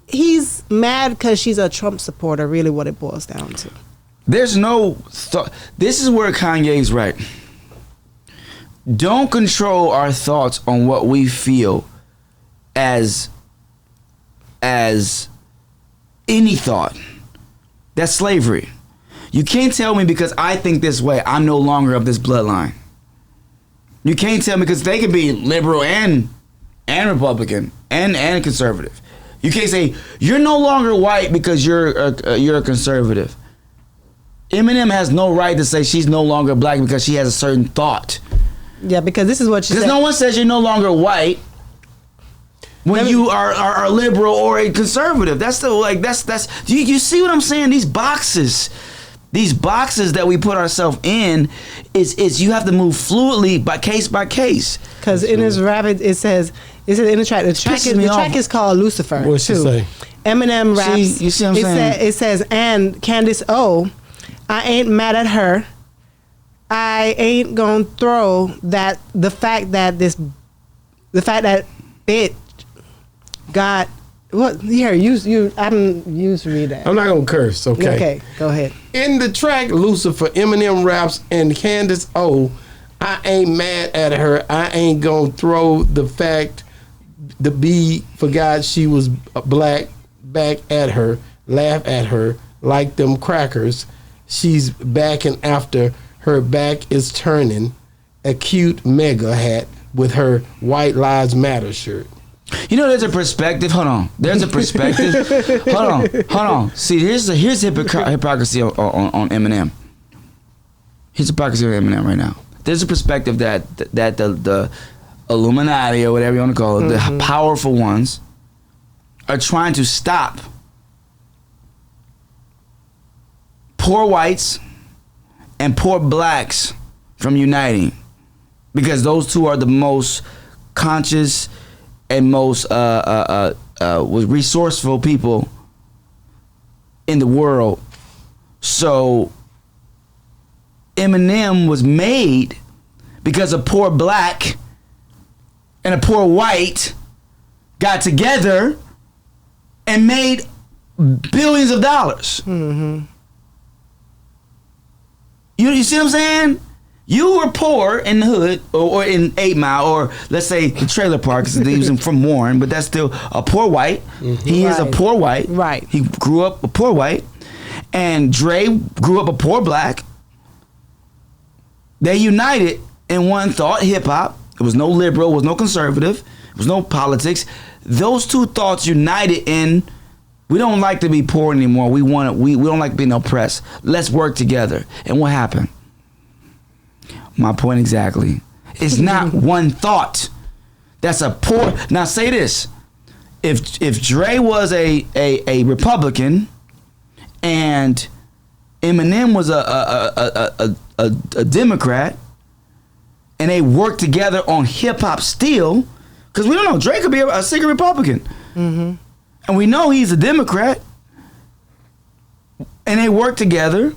he's mad because she's a Trump supporter. Really, what it boils down to. There's no thought. This is where Kanye's right. Don't control our thoughts on what we feel as any thought. That's slavery. You can't tell me because I think this way, I'm no longer of this bloodline. You can't tell me because they can be liberal and Republican and conservative. You can't say you're no longer white because you're a conservative. Eminem has no right to say she's no longer black because she has a certain thought. Yeah, because this is what she said. Because no one says you're no longer white when you are liberal or a conservative. That's you see what I'm saying? These boxes that we put ourselves in is you have to move fluidly by case. Because in his rap it says in the track. The track is called Lucifer. What's she say? Eminem raps. You see what I'm saying? It says, and Candace O, I ain't mad at her. I ain't gonna throw the fact that bitch got what here I'm used to read that. I'm not gonna curse, okay? Okay, go ahead. In the track Lucifer, Eminem raps and Candace O, I ain't mad at her. I ain't gonna throw the fact the bee forgot she was black back at her, laugh at her like them crackers. She's backing after her back is turning, a cute mega hat with her White Lives Matter shirt. You know, there's a perspective. Hold on. There's a perspective. Hold on. See, here's hypocrisy on Eminem. Here's hypocrisy on Eminem right now. There's a perspective that the Illuminati or whatever you want to call it, the powerful ones, are trying to stop poor whites and poor blacks from uniting, because those two are the most conscious and most resourceful people in the world. So Eminem was made because a poor black and a poor white got together and made billions of dollars. Mm-hmm. You see what I'm saying? You were poor in the hood or in 8 Mile or let's say the trailer park, because he was from Warren, but that's still a poor white. Mm-hmm. He is a poor white. Right. He grew up a poor white. And Dre grew up a poor black. They united in one thought, hip hop. There was no liberal, there was no conservative, there was no politics. Those two thoughts united in, we don't like to be poor anymore. We don't like being oppressed. Let's work together. And what happened? My point exactly. It's not one thought. That's a poor. Now say this: if Dre was a Republican and Eminem was a Democrat, and they worked together on hip hop still, because we don't know, Dre could be a secret Republican. Mm-hmm. And we know he's a Democrat, and they work together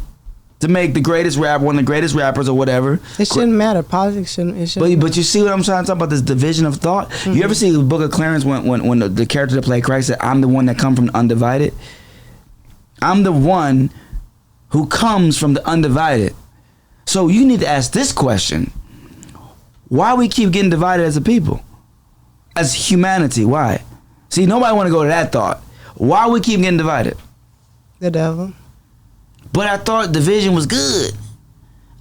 to make the greatest rapper, one of the greatest rappers or whatever. It shouldn't matter. Politics shouldn't. But you see what I'm trying to talk about? This division of thought. Mm-hmm. You ever see the Book of Clarence when the character that played Christ said, "I'm the one that come from the undivided." I'm the one who comes from the undivided. So you need to ask this question: why we keep getting divided as a people, as humanity? Why? See, nobody want to go to that thought. Why we keep getting divided? The devil. But I thought division was good.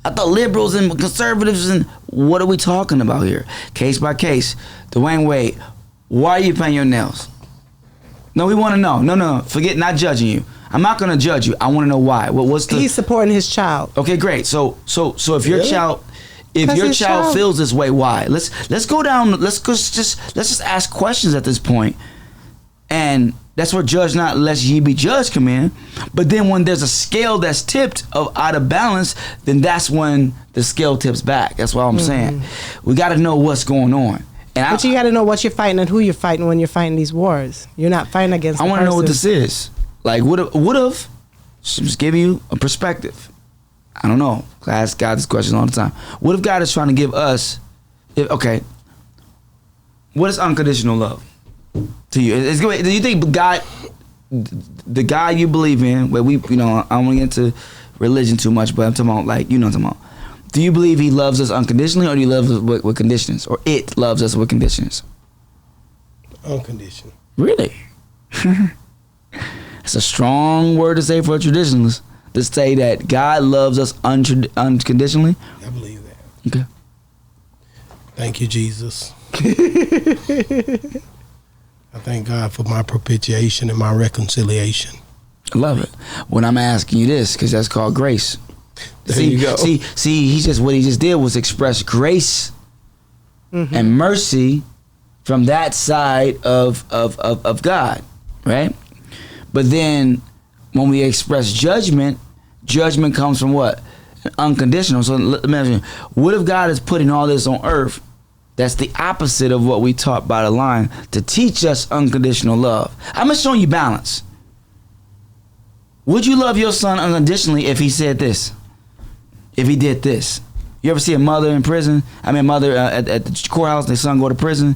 I thought liberals and conservatives, and what are we talking about here? Case by case. Dwayne Wade, why are you painting your nails? No, we want to know. No. Forget not judging you. I'm not going to judge you. I want to know why. What's the? He's supporting his child. Okay, great. So if your child If your child feels this way, why? Let's go down. Let's just ask questions at this point, and that's where judge not lest ye be judged come in. But then when there's a scale that's tipped out of balance, then that's when the scale tips back. That's what I'm saying. We got to know what's going on. But you got to know what you're fighting and who you're fighting when you're fighting these wars. You're not fighting against. I want to know what this is. Like, what if? Just give you a perspective. I don't know. I ask God this question all the time. What if God is trying to give us? What is unconditional love to you? Do you think God, the God you believe in, where I don't want to get into religion too much, but I'm talking about what I'm talking about. Do you believe He loves us unconditionally, or do you love us with conditions, or it loves us with conditions? Unconditional. Really? It's a strong word to say for a traditionalist. To say that God loves us unconditionally? I believe that. Okay. Thank you, Jesus. I thank God for my propitiation and my reconciliation. I love it. When I'm asking you this, because that's called grace. There you go. See, what he just did was express grace and mercy from that side of God, right? But then when we express judgment comes from what? Unconditional. So imagine, what if God is putting all this on earth that's the opposite of what we taught by the line to teach us unconditional love? I'm just showing you balance. Would you love your son unconditionally if he said this? If he did this? You ever see a mother in prison? Mother at the courthouse, their son go to prison,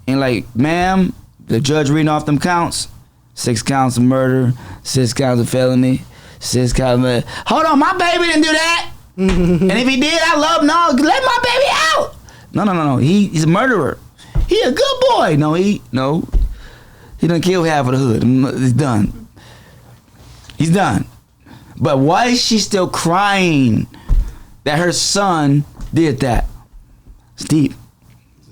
and like, ma'am, the judge reading off them counts. 6 counts of murder, 6 counts of felony, 6 counts of... Hold on, my baby didn't do that. And if he did, let my baby out. No. He's a murderer. He a good boy. He done killed half of the hood. He's done. But why is she still crying that her son did that? It's deep.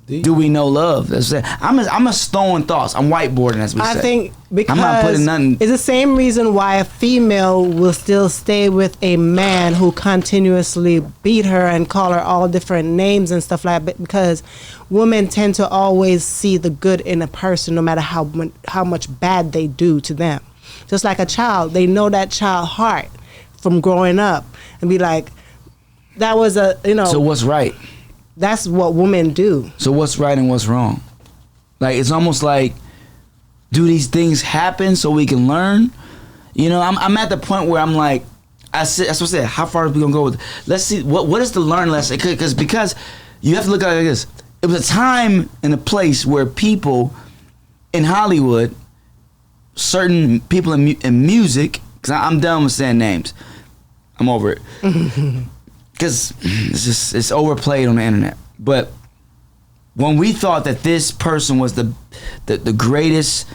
Do we know love? I'm just throwing thoughts. I'm whiteboarding, as we say. I think because I'm not putting nothing. It's the same reason why a female will still stay with a man who continuously beat her and call her all different names and stuff like that, because women tend to always see the good in a person no matter how much bad they do to them. Just like a child, they know that child heart from growing up and be like, that was So what's right? That's what women do. So what's right and what's wrong? Like, it's almost like, do these things happen so we can learn? I'm at the point where I'm like, that's what I said. How far are we gonna go with? Let's see what is the learn lesson? Because you have to look at it like this. It was a time and a place where people in Hollywood, certain people in music, because I'm done with saying names. I'm over it. Because it's overplayed on the internet. But when we thought that this person was the greatest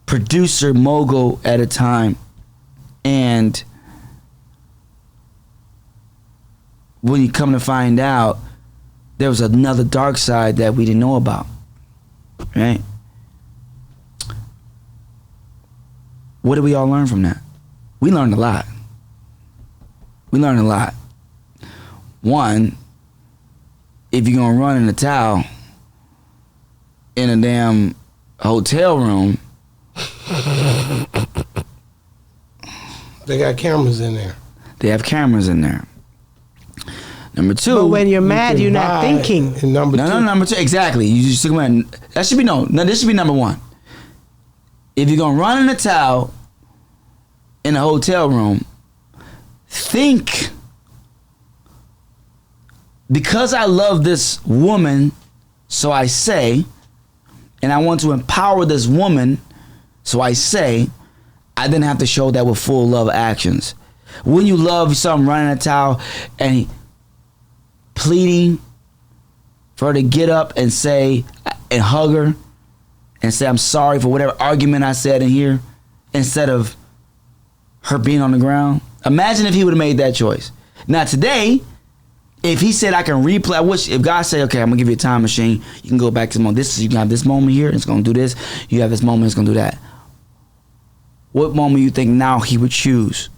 producer mogul at a time, and when you come to find out, there was another dark side that we didn't know about, right? What did we all learn from that? We learned a lot. One, if you're gonna run in the towel in a damn hotel room, they got cameras in there. They have cameras in there. Number 2, but when you're mad, you're not thinking. And number two, exactly. You just took about that should be this should be number 1. If you're gonna run in the towel in a hotel room, think, because I love this woman, so I say, and I want to empower this woman, so I say, I didn't have to show that with full love actions. When you love someone running a towel and he pleading for her to get up and say, and hug her and say, I'm sorry for whatever argument I said in here, instead of her being on the ground. Imagine if he would have made that choice. Now today, if he said I can replay, I wish if God said, okay, I'm gonna give you a time machine, you can go back to the moment. You can have this moment here, it's gonna do this. You have this moment, it's gonna do that. What moment you think now he would choose?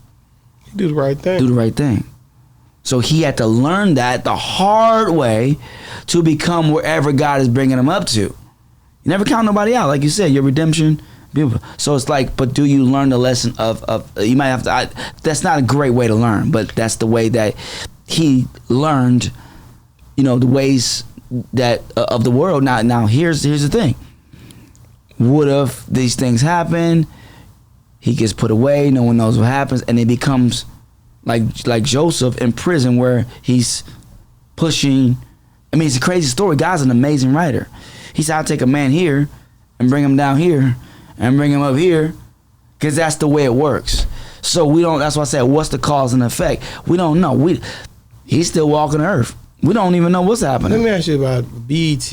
Do the right thing. Do the right thing. So he had to learn that the hard way to become wherever God is bringing him up to. You never count nobody out, like you said. Your redemption. So it's like, but do you learn the lesson of you might have to. That's not a great way to learn, but that's the way that he learned. You know, the ways that of the world. Now here's the thing. What if these things happen? He gets put away. No one knows what happens, and it becomes like Joseph in prison, where he's pushing. I mean, it's a crazy story. God's an amazing writer. He said, "I'll take a man here and bring him down here and bring him up here," because that's the way it works. So we don't. That's why I said, what's the cause and effect? We don't know. He's still walking the earth. We don't even know what's happening. Let me ask you about BET.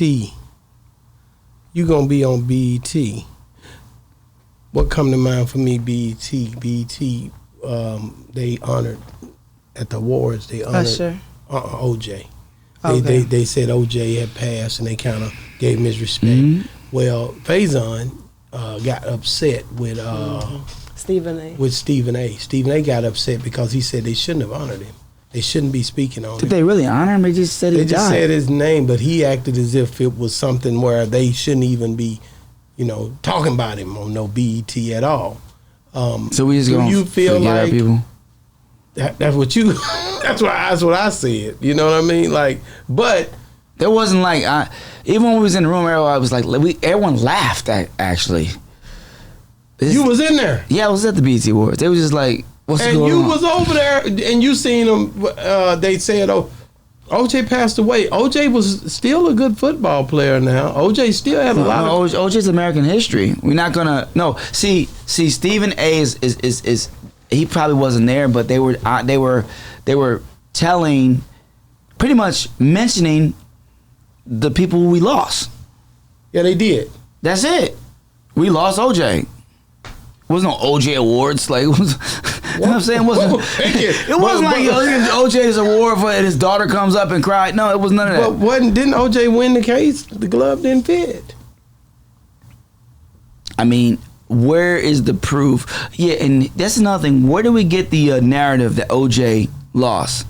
You gonna be on BET? What come to mind for me? BET. They honored at the awards. They honored Usher. OJ. Okay. They said OJ had passed, and they kind of gave him his respect. Mm-hmm. Well, Faison got upset with Stephen A. with Stephen A. Stephen A. got upset because he said they shouldn't have honored him. They shouldn't be speaking on Did him. they really honor him? They just said he They just died. said his name, but he acted as if it was something where they shouldn't even be, talking about him on no BET at all. So we just do gonna you feel forget our like people? That's what you? that's what I said. You know what I mean? Like, but There wasn't like even when we was in the room, everyone was like, everyone laughed. Actually, you was in there, yeah, I was at the BET Awards. They was just like, "What's and going you on?" was over there, and you seen him. They said, "Oh, OJ passed away." OJ was still a good football player. Now OJ still had a lot of. OJ's American history. We're not gonna see Stephen A. is he probably wasn't there, but they were telling, pretty much mentioning the people we lost. Yeah, they did. That's it. We lost OJ. Wasn't no OJ awards, like you know what I'm saying? It wasn't like OJ's award for his daughter comes up and cried. No, it was none of that. Didn't OJ win the case? The glove didn't fit. I mean, where is the proof? Yeah, and that's another thing. Where do we get the narrative that OJ lost?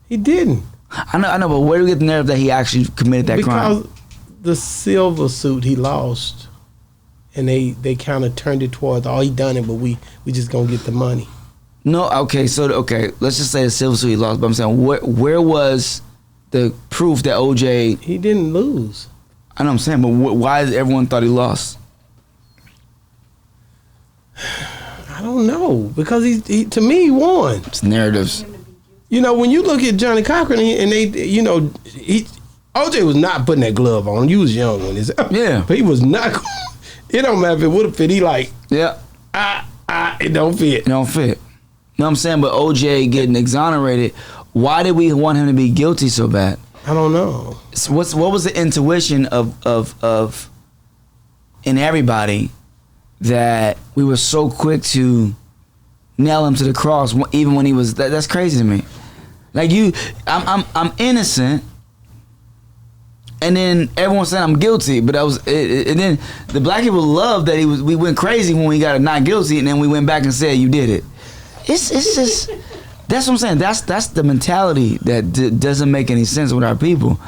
He didn't. I know, but where do we get the narrative that he actually committed that crime? Because the silver suit he lost, and they kind of turned it towards, he done it, but we just gonna get the money. No, okay, let's just say the silver suit he lost. But I'm saying, where was the proof that OJ? He didn't lose. I know what I'm saying, but why did everyone thought he lost? I don't know, because he to me he won. It's narratives. When you look at Johnny Cochran, and OJ was not putting that glove on. You was young when this. Yeah, but he was not. It don't matter if it would have fit. He like, yeah, it don't fit. It don't fit. You know what I'm saying? But OJ getting exonerated, why did we want him to be guilty so bad? I don't know. So what was the intuition of in everybody that we were so quick to nail him to the cross, even when he was? That's crazy to me. Like I'm innocent, and then everyone said I'm guilty, but and then the black people loved that we went crazy when we got a not guilty, and then we went back and said you did it. It's just that's what I'm saying. That's the mentality that doesn't make any sense with our people.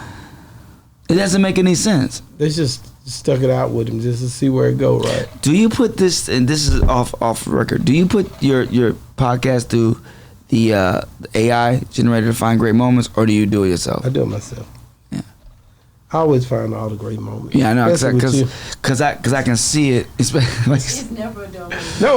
It doesn't make any sense. They just stuck it out with him just to see where it go. Right? Do you put this? And this is off record. Do you put your podcast through the AI generator to find great moments, or do you do it yourself? I do it myself. Yeah. I always find all the great moments. Yeah, I know, because I can see it. It's never a dull moment. No,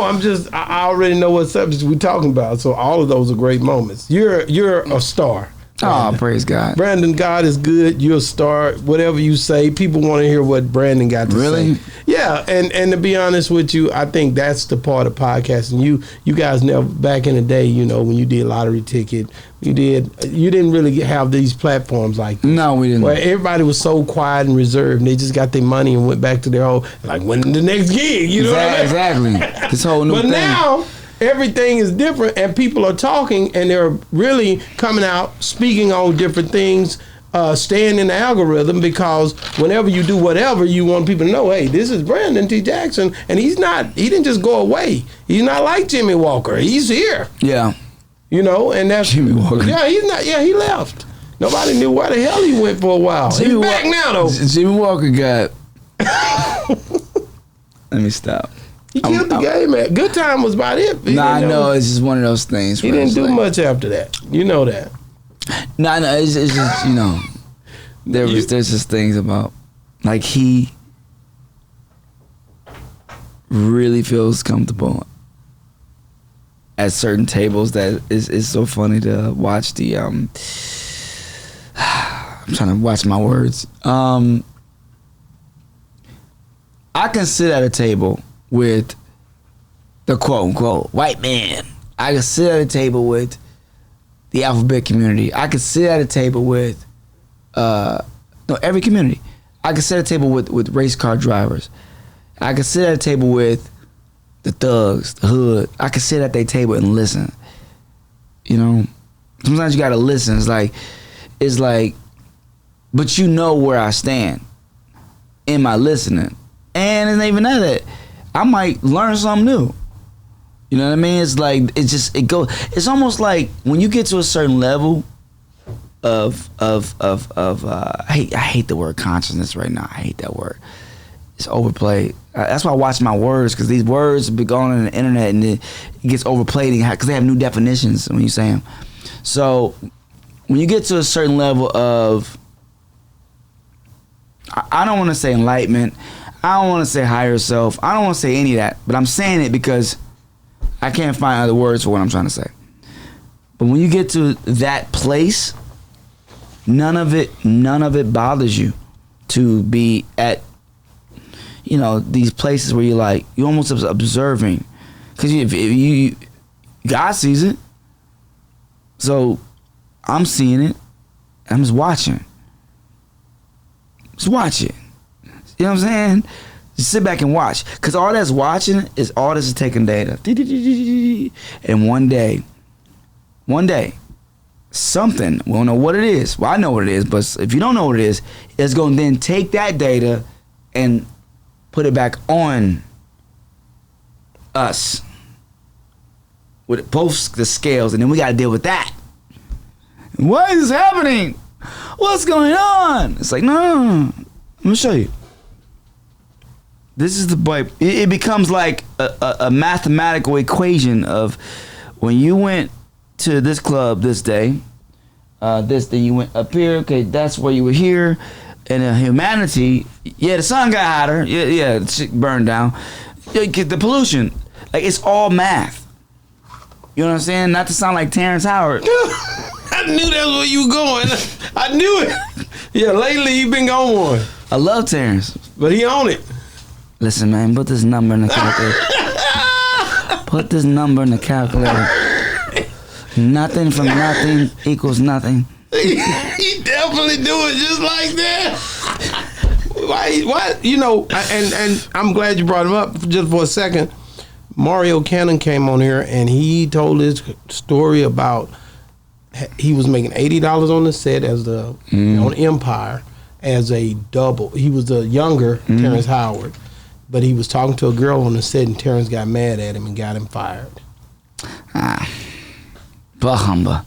I already know what subjects we're talking about, so all of those are great moments. You're a star. Oh, praise God. Brandon, God is good. You're a star. Whatever you say, people want to hear what Brandon got to really say. Yeah, and to be honest with you, I think that's the part of podcasting. You guys never, back in the day, when you did Lottery Ticket, you didn't really have these platforms like this. No, we didn't. Where everybody was so quiet and reserved, and they just got their money and went back to their whole, like, when the next gig, know what I mean? Exactly. This whole new but thing. But now, everything is different, and people are talking, and they're really coming out, speaking on different things, staying in the algorithm, because whenever you do whatever, you want people to know, hey, this is Brandon T. Jackson, and he didn't just go away. He's not like Jimmy Walker. He's here. Yeah. You know, and that's Jimmy Walker. Yeah, he's not. Yeah, he left. Nobody knew where the hell he went for a while. He's back now though. Jimmy Walker got. Let me stop. He killed the game, man. Good Time was about it. I know. It's just one of those things. He didn't do much after that. You know that. No, it's just, you know, there's just things about, like, he really feels comfortable at certain tables that is so funny to watch the, I'm trying to watch my words. I can sit at a table with the quote-unquote white man. I can sit at a table with the alphabet community. I could sit at a table with every community. I could sit at a table with race car drivers. I could sit at a table with the thugs, the hood. I could sit at their table and listen. You know? Sometimes you gotta listen. It's like, but you know where I stand in my listening. And it's not even that. I might learn something new. You know what I mean? It's like, it's almost like when you get to a certain level of I hate the word consciousness right now. I hate that word. It's overplayed. That's why I watch my words, because these words be going on the internet and it gets overplayed because they have new definitions when you say them. So when you get to a certain level of, I don't want to say enlightenment, I don't want to say higher self, I don't want to say any of that, but I'm saying it because I can't find other words for what I'm trying to say. But when you get to that place, none of it bothers you to be at, you know, these places where you're almost observing, because you God sees it, so I'm seeing it, I'm just watching. Just watch it. You know what I'm saying? Just sit back and watch. Because all that's watching is all this is taking data. And one day, something, we don't know what it is. Well, I know what it is, but if you don't know what it is, it's going to then take that data and put it back on us with both the scales, and then we got to deal with that. What is happening? What's going on? It's like, no. Let me show you. This is the it becomes like a mathematical equation of when you went to this club this day, then you went up here, okay, that's where you were here. And humanity, the sun got hotter, the shit burned down. The pollution, like, it's all math. You know what I'm saying? Not to sound like Terrence Howard. I knew that's where you were going. I knew it. Yeah, lately you've been on one. I love Terrence. But he on it. Listen, man, put this number in the calculator. Put this number in the calculator. Nothing from nothing equals nothing. He definitely do it just like that. Why? You know, and I'm glad you brought him up just for a second. Mario Cannon came on here and he told his story about he was making $80 on the set as on Empire as a double. He was a younger Terrence Howard, but he was talking to a girl on the set and Terrence got mad at him and got him fired. Bahamba.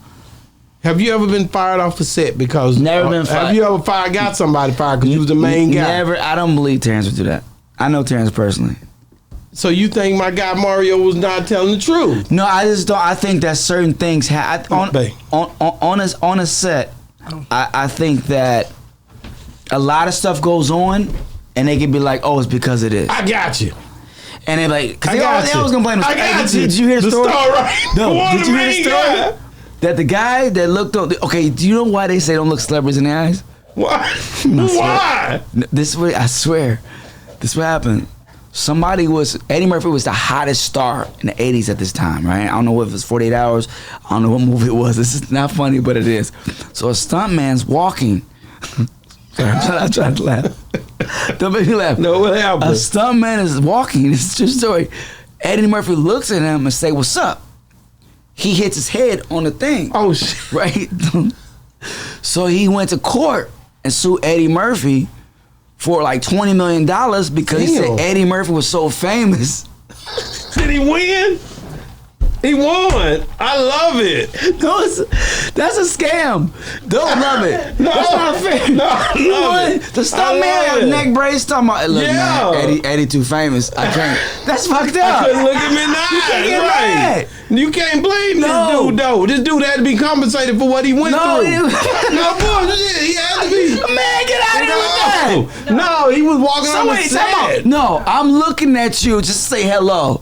Have you ever been fired off the set because never been fired? Have you ever got somebody fired because you was the main guy? Never. I don't believe Terrence would do that. I know Terrence personally. So you think my guy Mario was not telling the truth? No, I just don't. I think that certain things on a set. I think that a lot of stuff goes on, and they can be like, "Oh, it's because of this." I got you. And they like, because they always gonna blame us. I got you. Did you hear the story? Right? No. Did you hear the story? Guy. That the guy that looked on. Okay, do you know why they say don't look celebrities in the eyes? Why? Why? This way, I swear, this what happened. Eddie Murphy was the hottest star in the 80s at this time, right? I don't know if it was 48 Hours. I don't know what movie it was. This is not funny, but it is. So a stuntman's walking. Sorry, I'm trying to laugh. Don't make me laugh. No, what happened? A stuntman is walking. This is a true story. Eddie Murphy looks at him and say, "What's up?" He hits his head on the thing. Oh, shit. Right? So he went to court and sued Eddie Murphy for like $20 million because he said Eddie Murphy was so famous. Did he win? He won. I love it. No, that's a scam. Don't love it. No, that's not fair. No, He won. The stuntman with neck brace talking about, look, man, Eddie too famous. I can't. That's fucked up. I couldn't look him in the eyes. You can't get right. You can't blame this dude, though. This dude had to be compensated for what he went through. No, bullshit. He had to be. Man, get out of here with that. No, he was walking on the set. No, I'm looking at you just to say hello.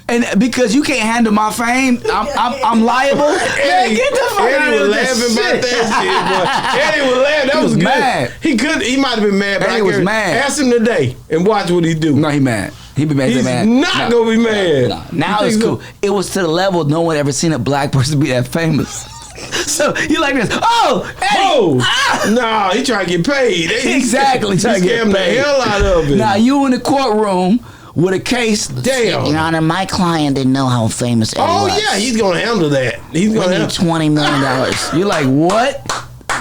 And because you can't handle my fame, I'm liable. Eddie, get the fuck out Eddie of was laughing about that shit, boy. Eddie was laughing. That was good. Mad. He might have been mad, but Eddie was mad. Ask him today and watch what he do. No, he mad. He be mad. He's not gonna be mad. No. Now it's cool. It was to the level no one ever seen a black person be that famous. So you like this? Oh, Eddie! Oh, ah! no, he trying to get paid. Exactly, trying to get paid. the hell out of it. Now you in the courtroom with a case. Damn. Your Honor, my client didn't know how famous Eddie was. Oh yeah, he's gonna handle that. He's We gonna need $20 million. You like what?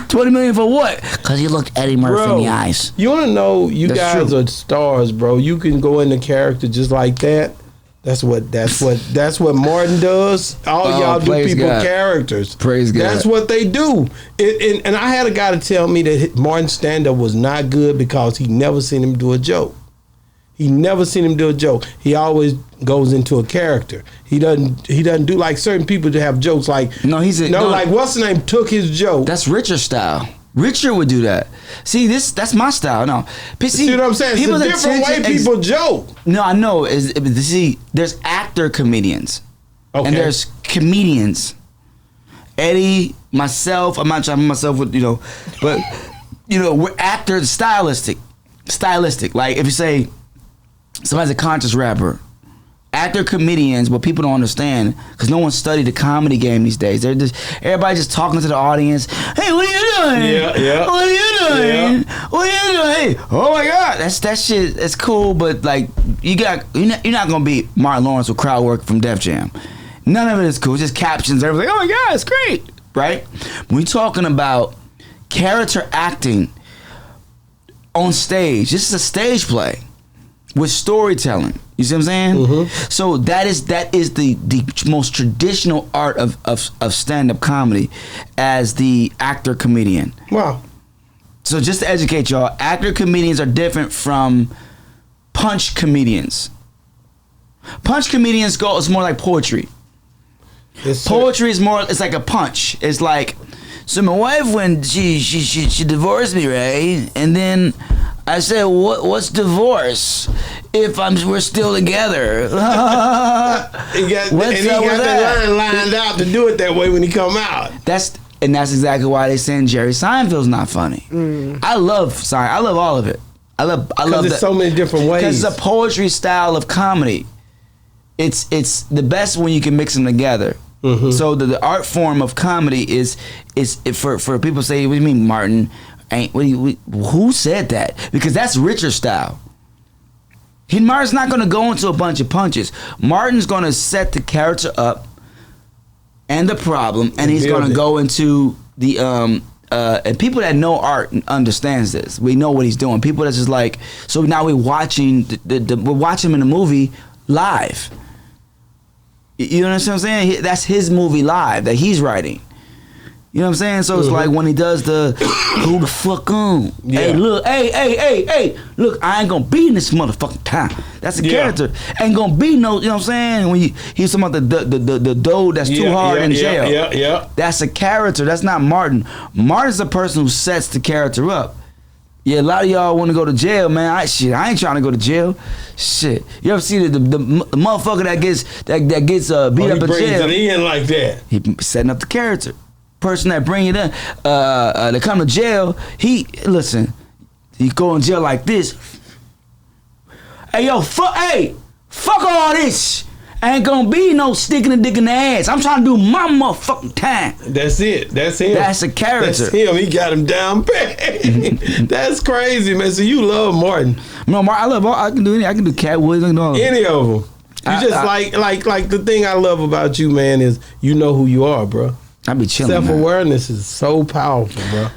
$20 million for what? Because you looked Eddie Murphy in the eyes. You wanna know? You That's guys true. are stars, bro. You can go into character just like that. That's what Martin does. All y'all do praise people God. Characters. Praise God. That's what they do. And I had a guy to tell me that Martin's stand-up was not good because he never seen him do a joke. He never seen him do a joke. He always goes into a character. He doesn't do like certain people to have jokes like like what's the name took his joke. That's Richard's style. Richard would do that. See, that's my style. No, See what I'm saying? It's a different way people joke. No, I know. See, there's actor comedians, and there's comedians. Eddie, myself. I'm not trying to put myself with but we're actors. Stylistic. Like if you say somebody's a conscious rapper. Actor comedians, but people don't understand because no one studied the comedy game these days. Everybody just talking to the audience. Hey, what are you doing? Yeah. What are you doing? Yeah. What are you doing? Hey, oh my God, that shit. It's cool, but like you're not gonna be Martin Lawrence with crowd work from Def Jam. None of it is cool. It's just captions. Everybody's like, oh my God, it's great, right? When we're talking about character acting on stage, this is a stage play with storytelling. You see what I'm saying? Mm-hmm. So that is the most traditional art of stand-up comedy as the actor comedian. Wow. So just to educate y'all, actor comedians are different from punch comedians. Punch comedians it's more like poetry. Poetry is more, it's like a punch. It's like, so my wife, when she divorced me, right? And then I said, what's divorce if we're still together? He got the line lined out to do it that way when he come out. That's exactly why they saying Jerry Seinfeld's not funny. I love all of it. I love there's so many different ways. Because it's a poetry style of comedy. It's the best when you can mix them together. Mm-hmm. So the art form of comedy is for people say, what do you mean, Martin? Who said that? Because that's Richard's style. Martin's not going to go into a bunch of punches. Martin's going to set the character up and the problem, and he's going to go into the and people that know art understands this. We know what he's doing. People that's just like, so now we're watching we're watching him in a movie live. You know what I'm saying? That's his movie live that he's writing. You know what I'm saying? So it's like when he does the who the fuck on? Yeah. Hey, look, hey, look, I ain't gonna be in this motherfucking time. That's a character. Ain't gonna be no, you know what I'm saying? When he's talking about the dude that's too hard in jail. Yeah. That's a character. That's not Martin. Martin's the person who sets the character up. Yeah, a lot of y'all want to go to jail, man. I ain't trying to go to jail. Shit, you ever see the motherfucker that gets beat up in brings jail? It in like that. He setting up the character. Person that bring it in, to come to jail. He go in jail like this. Hey yo, fuck all this. Ain't gonna be no sticking a dick in the ass. I'm trying to do my motherfucking time. That's it. That's him. That's a character. That's him. He got him down bad. That's crazy, man. So you love Martin. No, I love all. I can do anything. I can do Catwoods. I can do all. Any of them. Like the thing I love about you, man, is you know who you are, bro. I be chilling. Self-awareness is so powerful, bro.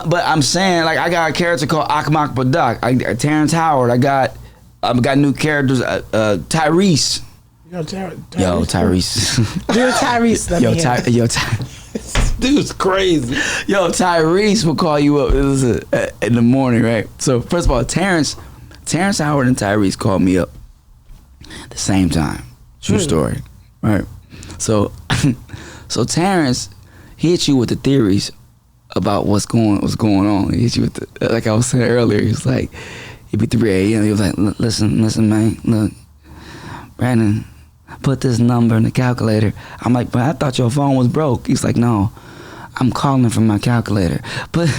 But I'm saying, like, I got a character called Akmak Badak. Terrence Howard. I got new characters. Tyrese. Yo, Tyrese. Yo, Tyrese. Dear Tyrese, let me hear. This dude's crazy. Yo, Tyrese will call you up in the morning, right? So first of all, Terrence Howard and Tyrese called me up at the same time. True story, right? So, so Terrence, he hit you with the theories about what's going on. He hit you with the, like I was saying earlier. He was like, it'd be 3 a.m. He was like, listen, man, look, Brandon, put this number in the calculator. I'm like, but I thought your phone was broke. He's like, no, I'm calling from my calculator. Put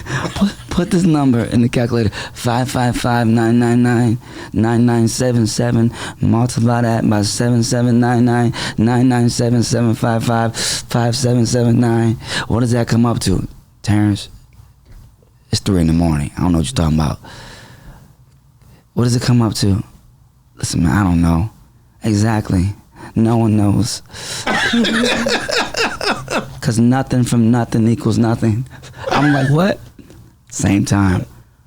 this number in the calculator, 555-999-9977. Multiply that by 7799-997-755-5779. What does that come up to, Terrence? It's 3 a.m. I don't know what you're talking about. What does it come up to? Listen, man, I don't know. Exactly. No one knows. Because nothing from nothing equals nothing. I'm like, what? Same time,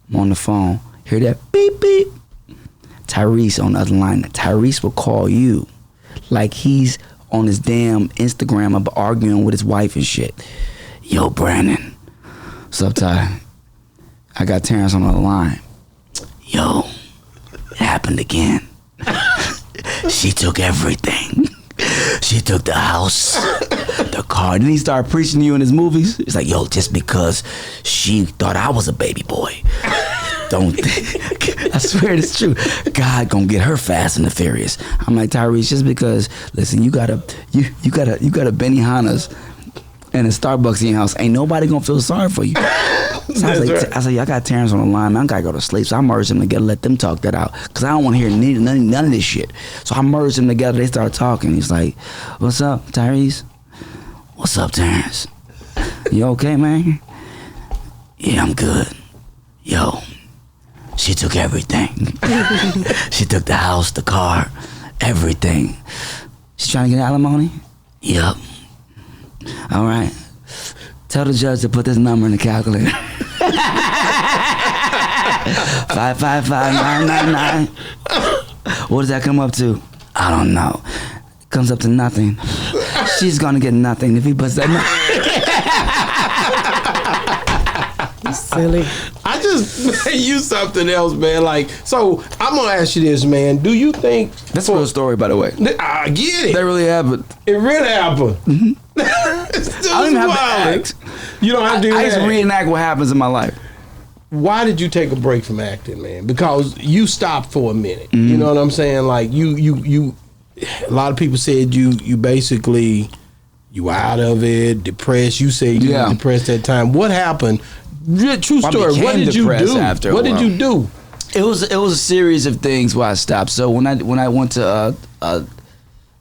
I'm on the phone. Hear that beep, beep. Tyrese on the other line. Tyrese will call you like he's on his damn Instagram about arguing with his wife and shit. Yo, Brandon. What's up, Ty? I got Terrence on the other line. Yo, it happened again. She took everything. She took the house, the car. Then he started preaching to you in his movies. It's like, yo, just because she thought I was a baby boy, don't think. I swear it's true. God gonna get her fast and the furious. I'm like, Tyrese, just because, listen, you got a Benihana's and a Starbucks in your house, ain't nobody gonna feel sorry for you. So I was like, I got Terrence on the line, man. I gotta go to sleep. So I merged them together, let them talk that out. Cause I don't wanna hear none of this shit. So I merged them together, they started talking. He's like, what's up, Tyrese? What's up, Terrence? You okay, man? Yeah, I'm good. Yo, she took everything. She took the house, the car, everything. She's trying to get alimony? Yup. All right. Tell the judge to put this number in the calculator. 555-999. What does that come up to? I don't know. It comes up to nothing. She's gonna get nothing if he puts that You silly. I just made you something else, man. Like, so I'm gonna ask you this, man. Do you think That's a real story, by the way. I get it. That really happened. It really happened. I don't even have to act. You don't have to do I that. just reenact what happens in my life. Why did you take a break from acting, man? Because you stopped for a minute. You know what I'm saying? Like you a lot of people said you basically you out of it, depressed. You said you were depressed at that time. What happened? True story. What did you do? What did you do? It was a series of things why I stopped. So when I went to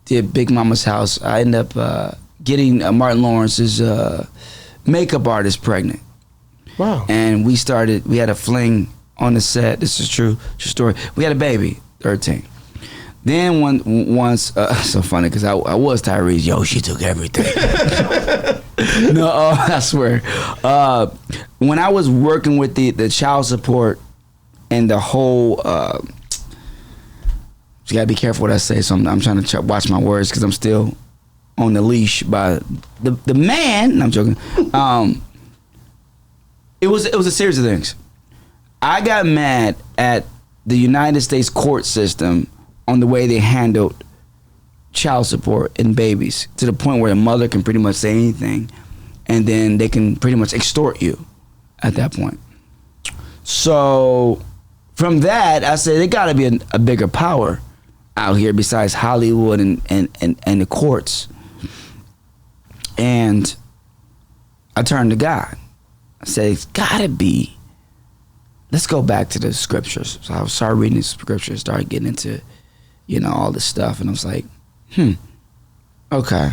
did Big Mama's house, I ended up getting Martin Lawrence's makeup artist pregnant. Wow. And we had a fling on the set. This is true story. We had a baby, 13. Then once, so funny because I was Tyrese. Yo, she took everything. No, I swear. When I was working with the child support and the whole, you gotta be careful what I say. So I'm trying to watch my words because I'm still on the leash by the man. No, I'm joking. It was a series of things. I got mad at the United States court system on the way they handled child support and babies to the point where a mother can pretty much say anything and then they can pretty much extort you at that point. So from that, I said there gotta be a bigger power out here besides Hollywood and the courts. And I turned to God. I said, it's gotta be, let's go back to the scriptures. So I started reading the scriptures, started getting into, all this stuff. And I was like, okay.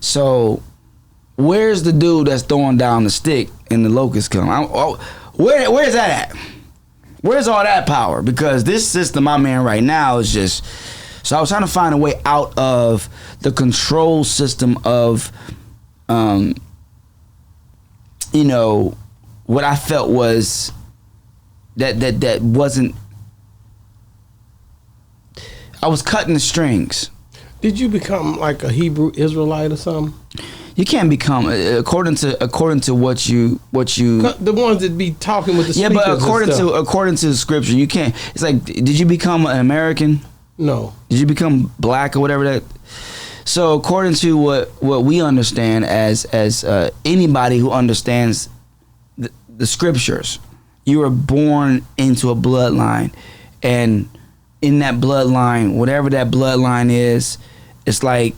So where's the dude that's throwing down the stick and the locusts come? Where's that at? Where's all that power? Because this system I'm in right now is just, so I was trying to find a way out of the control system of, what I felt was that wasn't, I was cutting the strings. Did you become like a Hebrew Israelite or something? You can't become according to what you The ones that be talking with the yeah, speakers. but according to the scripture, you can't. It's like, did you become an American? No. Did you become black or whatever that? So according to what we understand as anybody who understands the scriptures, you were born into a bloodline, and in that bloodline, whatever that bloodline is, it's like,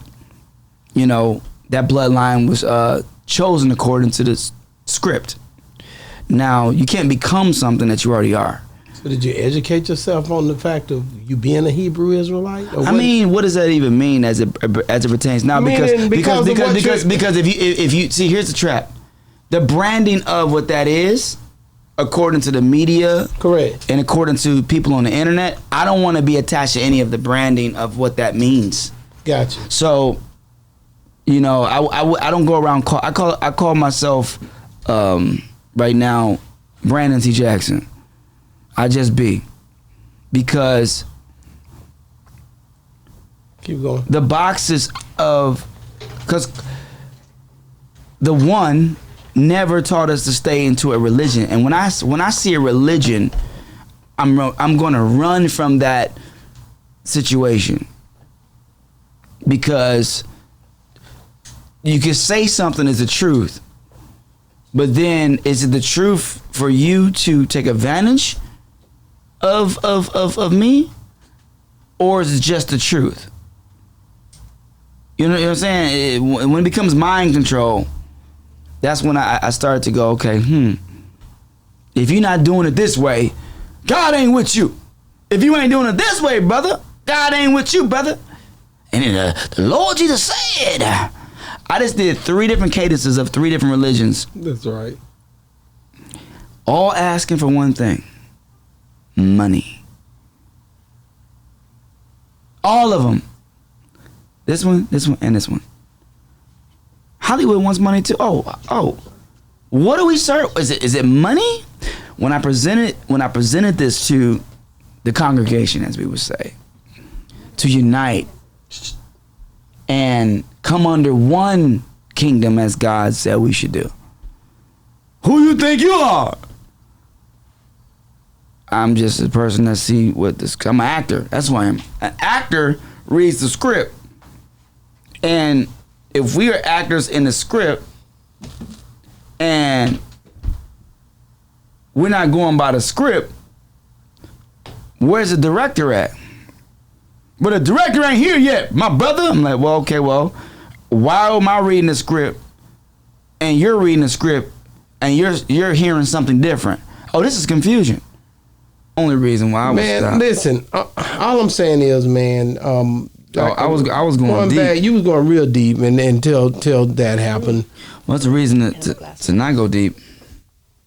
you know, that bloodline was chosen according to the script. Now, you can't become something that you already are. So did you educate yourself on the fact of you being a Hebrew Israelite? I mean, what does that even mean as it pertains now? Because if you see, here's the trap: the branding of what that is, according to the media, correct, and according to people on the internet, I don't want to be attached to any of the branding of what that means. Gotcha. So, you know, I don't go around I call myself right now Brandon T. Jackson. I just be, because keep going. The boxes of, because the one never taught us to stay into a religion, and when I see a religion, I'm going to run from that situation, because you can say something is the truth, but then is it the truth for you to take advantage of me, or is it just the truth? You know what I'm saying? When it becomes mind control, that's when I started to go, okay, if you're not doing it this way, God ain't with you. If you ain't doing it this way, brother, God ain't with you, brother. And then the Lord Jesus said, I just did 3 different cadences of 3 different religions. That's right. All asking for one thing: money. All of them. This one, and this one. Hollywood wants money too. Oh. What do we serve? Is it money? When I presented this to the congregation, as we would say, to unite and come under one kingdom as God said we should do. Who you think you are? I'm just a person that see what this. I'm an actor. That's who I am. An actor reads the script, and if we are actors in the script, and we're not going by the script, where's the director at? But the director ain't here yet, my brother. I'm like, well, okay, well, why am I reading the script, and you're reading the script, and you're hearing something different? Oh, this is confusion. Only reason why I was man. Listen, all I'm saying is, man. I was going deep. Back, you was going real deep, and until that happened. What's the reason to not go deep?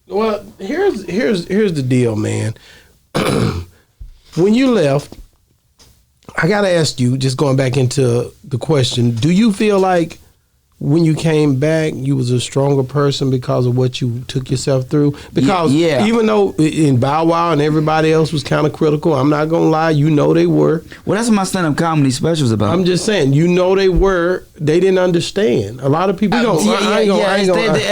Well, here's the deal, man. When you left, I gotta ask you. Just going back into the question, do you feel like when you came back, you was a stronger person because of what you took yourself through? Because even though in Bow Wow and everybody else was kind of critical, I'm not going to lie, you know they were. Well, that's what my stand-up comedy special is about. I'm just saying, you know they were. They didn't understand. A lot of people don't.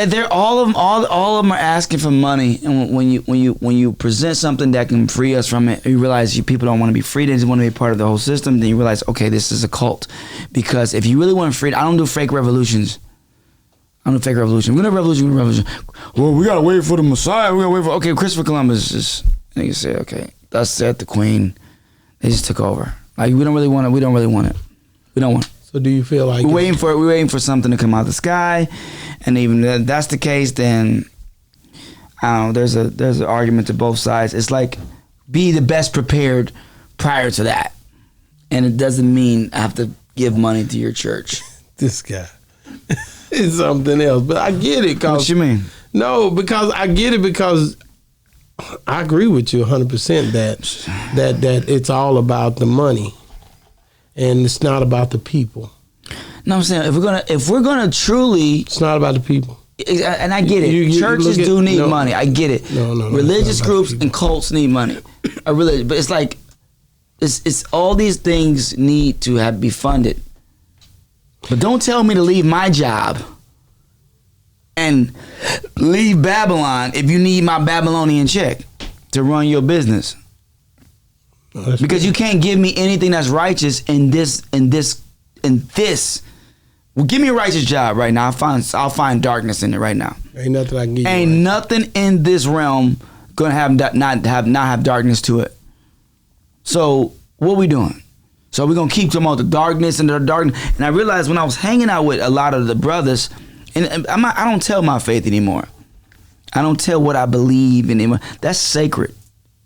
They're all of them are asking for money, and when you present something that can free us from it, you realize people don't want to be free. They just want to be part of the whole system. Then you realize, okay, this is a cult. Because if you really want freedom, I don't do fake revolutions. I'm a fake revolution. We're gonna revolution. Well, we gotta wait for the Messiah. We gotta wait for. Okay, Christopher Columbus just. Niggas say, okay, thus said the Queen. They just took over. Like we don't really want it. We don't want it. So do you feel like we're waiting for something to come out of the sky, and even if that's the case, then I don't know. There's an argument to both sides. It's like be the best prepared prior to that, and it doesn't mean I have to give money to your church. This guy. It's something else, but I get it. What you mean? No, because I get it because I agree with you 100% that it's all about the money, and it's not about the people. No, I'm saying if we're gonna truly, it's not about the people. And I get it. Churches do need money. I get it. No. Religious groups and cults need money. But it's like it's all these things need to be funded. But don't tell me to leave my job and leave Babylon if you need my Babylonian check to run your business. Because you can't give me anything that's righteous in this. Well, give me a righteous job right now. I'll find darkness in it right now. Ain't nothing I can give you. Ain't nothing in this realm gonna have not have darkness to it. So what we doing? So we're gonna keep talking about the darkness and the darkness. And I realized when I was hanging out with a lot of the brothers, and I don't tell my faith anymore. I don't tell what I believe in anymore. That's sacred.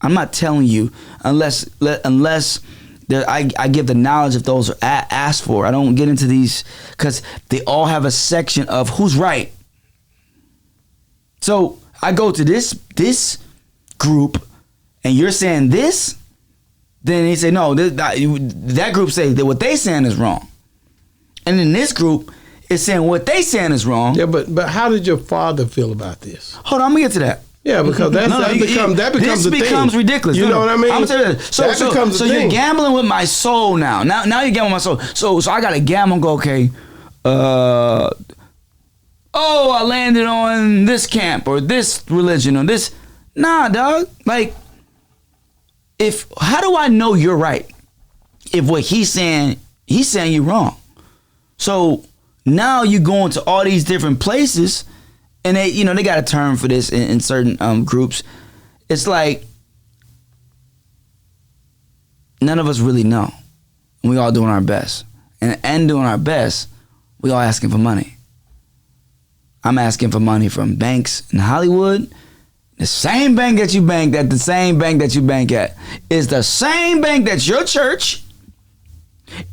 I'm not telling you unless I give the knowledge if those are asked for. I don't get into these because they all have a section of who's right. So I go to this group, and you're saying this, then they say no. That group say that what they saying is wrong, and then this group is saying what they saying is wrong. Yeah, but how did your father feel about this? Hold on, I'm gonna get to that. Yeah, because that becomes this becomes ridiculous. You know what I mean? I'm saying so you're gambling with my soul now. Now you're gambling with my soul. So I gotta gamble and go, okay, I landed on this camp or this religion or this. Nah, dog. Like, how do I know you're right? If what he's saying you're wrong. So now you go into all these different places. And they got a term for this in certain groups. It's like none of us really know. And we all doing our best. And doing our best, we all asking for money. I'm asking for money from banks in Hollywood. The same bank that you bank at, the same bank that you bank at, is the same bank that your church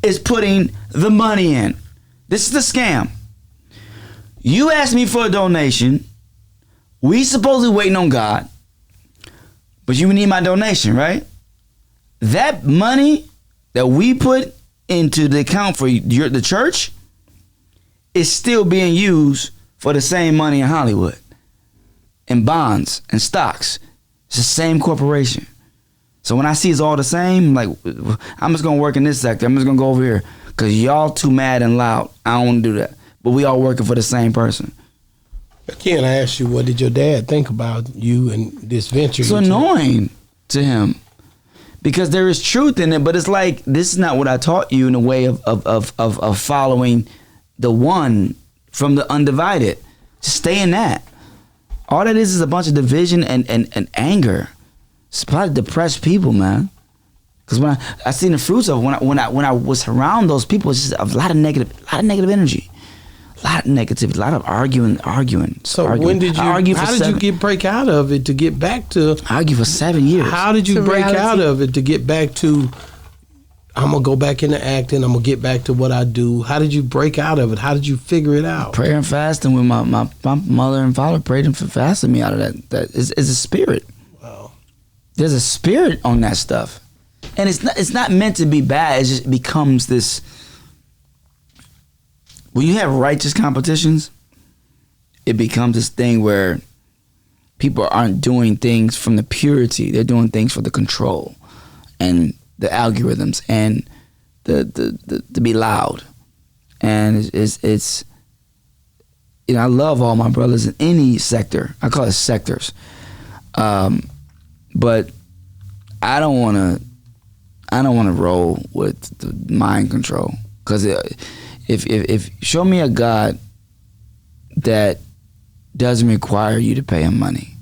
is putting the money in. This is the scam. You asked me for a donation. We supposedly waiting on God. But you need my donation, right? That money that we put into the account for the church is still being used for the same money in Hollywood. In bonds and stocks. It's the same corporation. So when I see it's all the same, I'm like, I'm just going to work in this sector. I'm just going to go over here. Because y'all too mad and loud. I don't want to do that. But we all working for the same person. Again, I asked you, what did your dad think about you and this venture? It's annoying to him because there is truth in it, but it's like, this is not what I taught you in a way of following the one from the undivided. Just stay in that. All that is a bunch of division and anger. It's probably depressed people, man. Because when I seen the fruits of it, when I was around those people, it's just a lot of negative energy. A lot of negativity, a lot of arguing. So arguing. how did you break out of it to get back to? I argued for 7 years. How did you break out of it to get back to? I'm gonna go back into acting. I'm gonna get back to what I do. How did you break out of it? How did you figure it out? Prayer and fasting with my mother and father prayed and fasted me out of that. That is a spirit. Wow. There's a spirit on that stuff, and it's not meant to be bad. It just becomes this. When you have righteous competitions, it becomes this thing where people aren't doing things from the purity. They're doing things for the control and the algorithms and the to be loud. And it's I love all my brothers in any sector. I call it sectors. But I don't want to roll with the mind control, because If show me a God that doesn't require you to pay him money,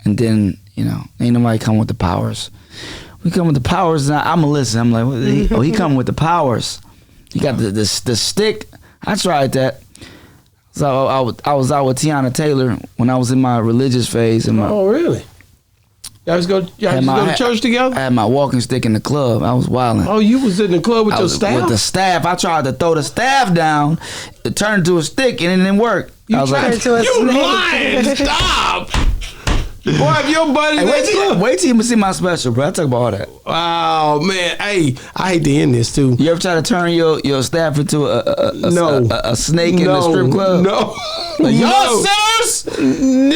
and then ain't nobody come with the powers. We come with the powers, and I'm gonna listen. I'm like, he come with the powers. He got the stick. I tried that. So I was out with Tiana Taylor when I was in my religious phase. Oh, really? Y'all just go to church together? I had my walking stick in the club. I was wilding. Oh, you was in the club with your staff? With the staff. I tried to throw the staff down. It turned into a stick and it didn't work. You lying. Stop. Boy, if your buddy... Wait till you see my special, bro. I talk about all that. Oh, man. Hey, I hate to end this, too. You ever try to turn your staff into a snake in the strip club? No. Y'all sinners? No,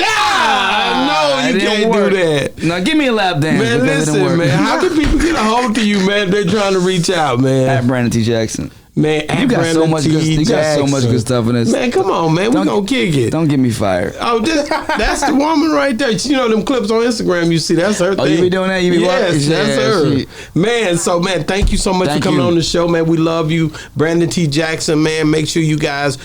you can't do that. Now, give me a lap dance. Man, listen, man. How can people get a hold of you, man, if they're trying to reach out, man? At Brandon T. Jackson. Man, You got so much good. You got so much good stuff in this. Man, come on, man. We gonna kick it. Don't get me fired. Oh, that's the woman right there. You know them clips on Instagram you see. That's her thing. Oh, you be doing that? You be watching? Yes, that's her. Man, so, man, thank you so much for coming on the show, man. We love you. Brandon T. Jackson, man. Make sure you guys...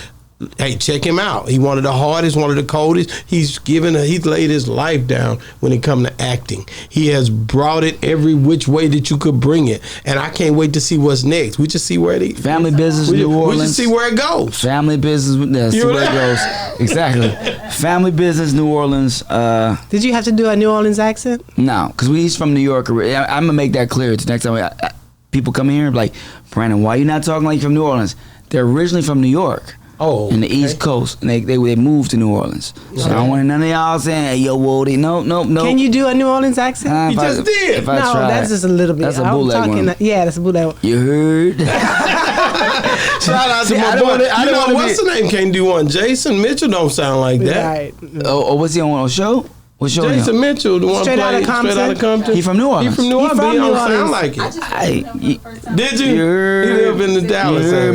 Hey, check him out. He one of the hardest, one of the coldest. He's laid his life down when it comes to acting. He has brought it every which way that you could bring it, and I can't wait to see what's next. We just see where it is. Family Business, New Orleans. We just see where it goes. Family Business, see where it goes. Exactly. Family Business, New Orleans. Did you have to do a New Orleans accent? No, because he's from New York. I'm gonna make that clear. The next time people come here, like, Brandon, why you not talking like you're from New Orleans? They're originally from New York. Oh, in the East Coast, and they moved to New Orleans. So I don't want none of y'all saying, "Hey, yo, Woody." No. Can you do a New Orleans accent? He just did. No, that's just a little bit. That's a bootleg one. Yeah, that's a bootleg. You heard? Shout out to my boy. You know what's the name? Can't do one. Jason Mitchell don't sound like that. Right. Oh, was he on a show? What show? Jason Mitchell, the one Straight Outta Compton. He from New Orleans. He from New Orleans, but he don't sound like it. Did you? He live in the Dallas area.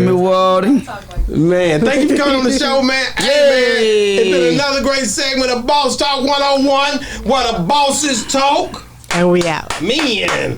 Man, thank you for coming on the show, man. Hey, man, it's been another great segment of Boss Talk 101, where the bosses talk. And we out. Man.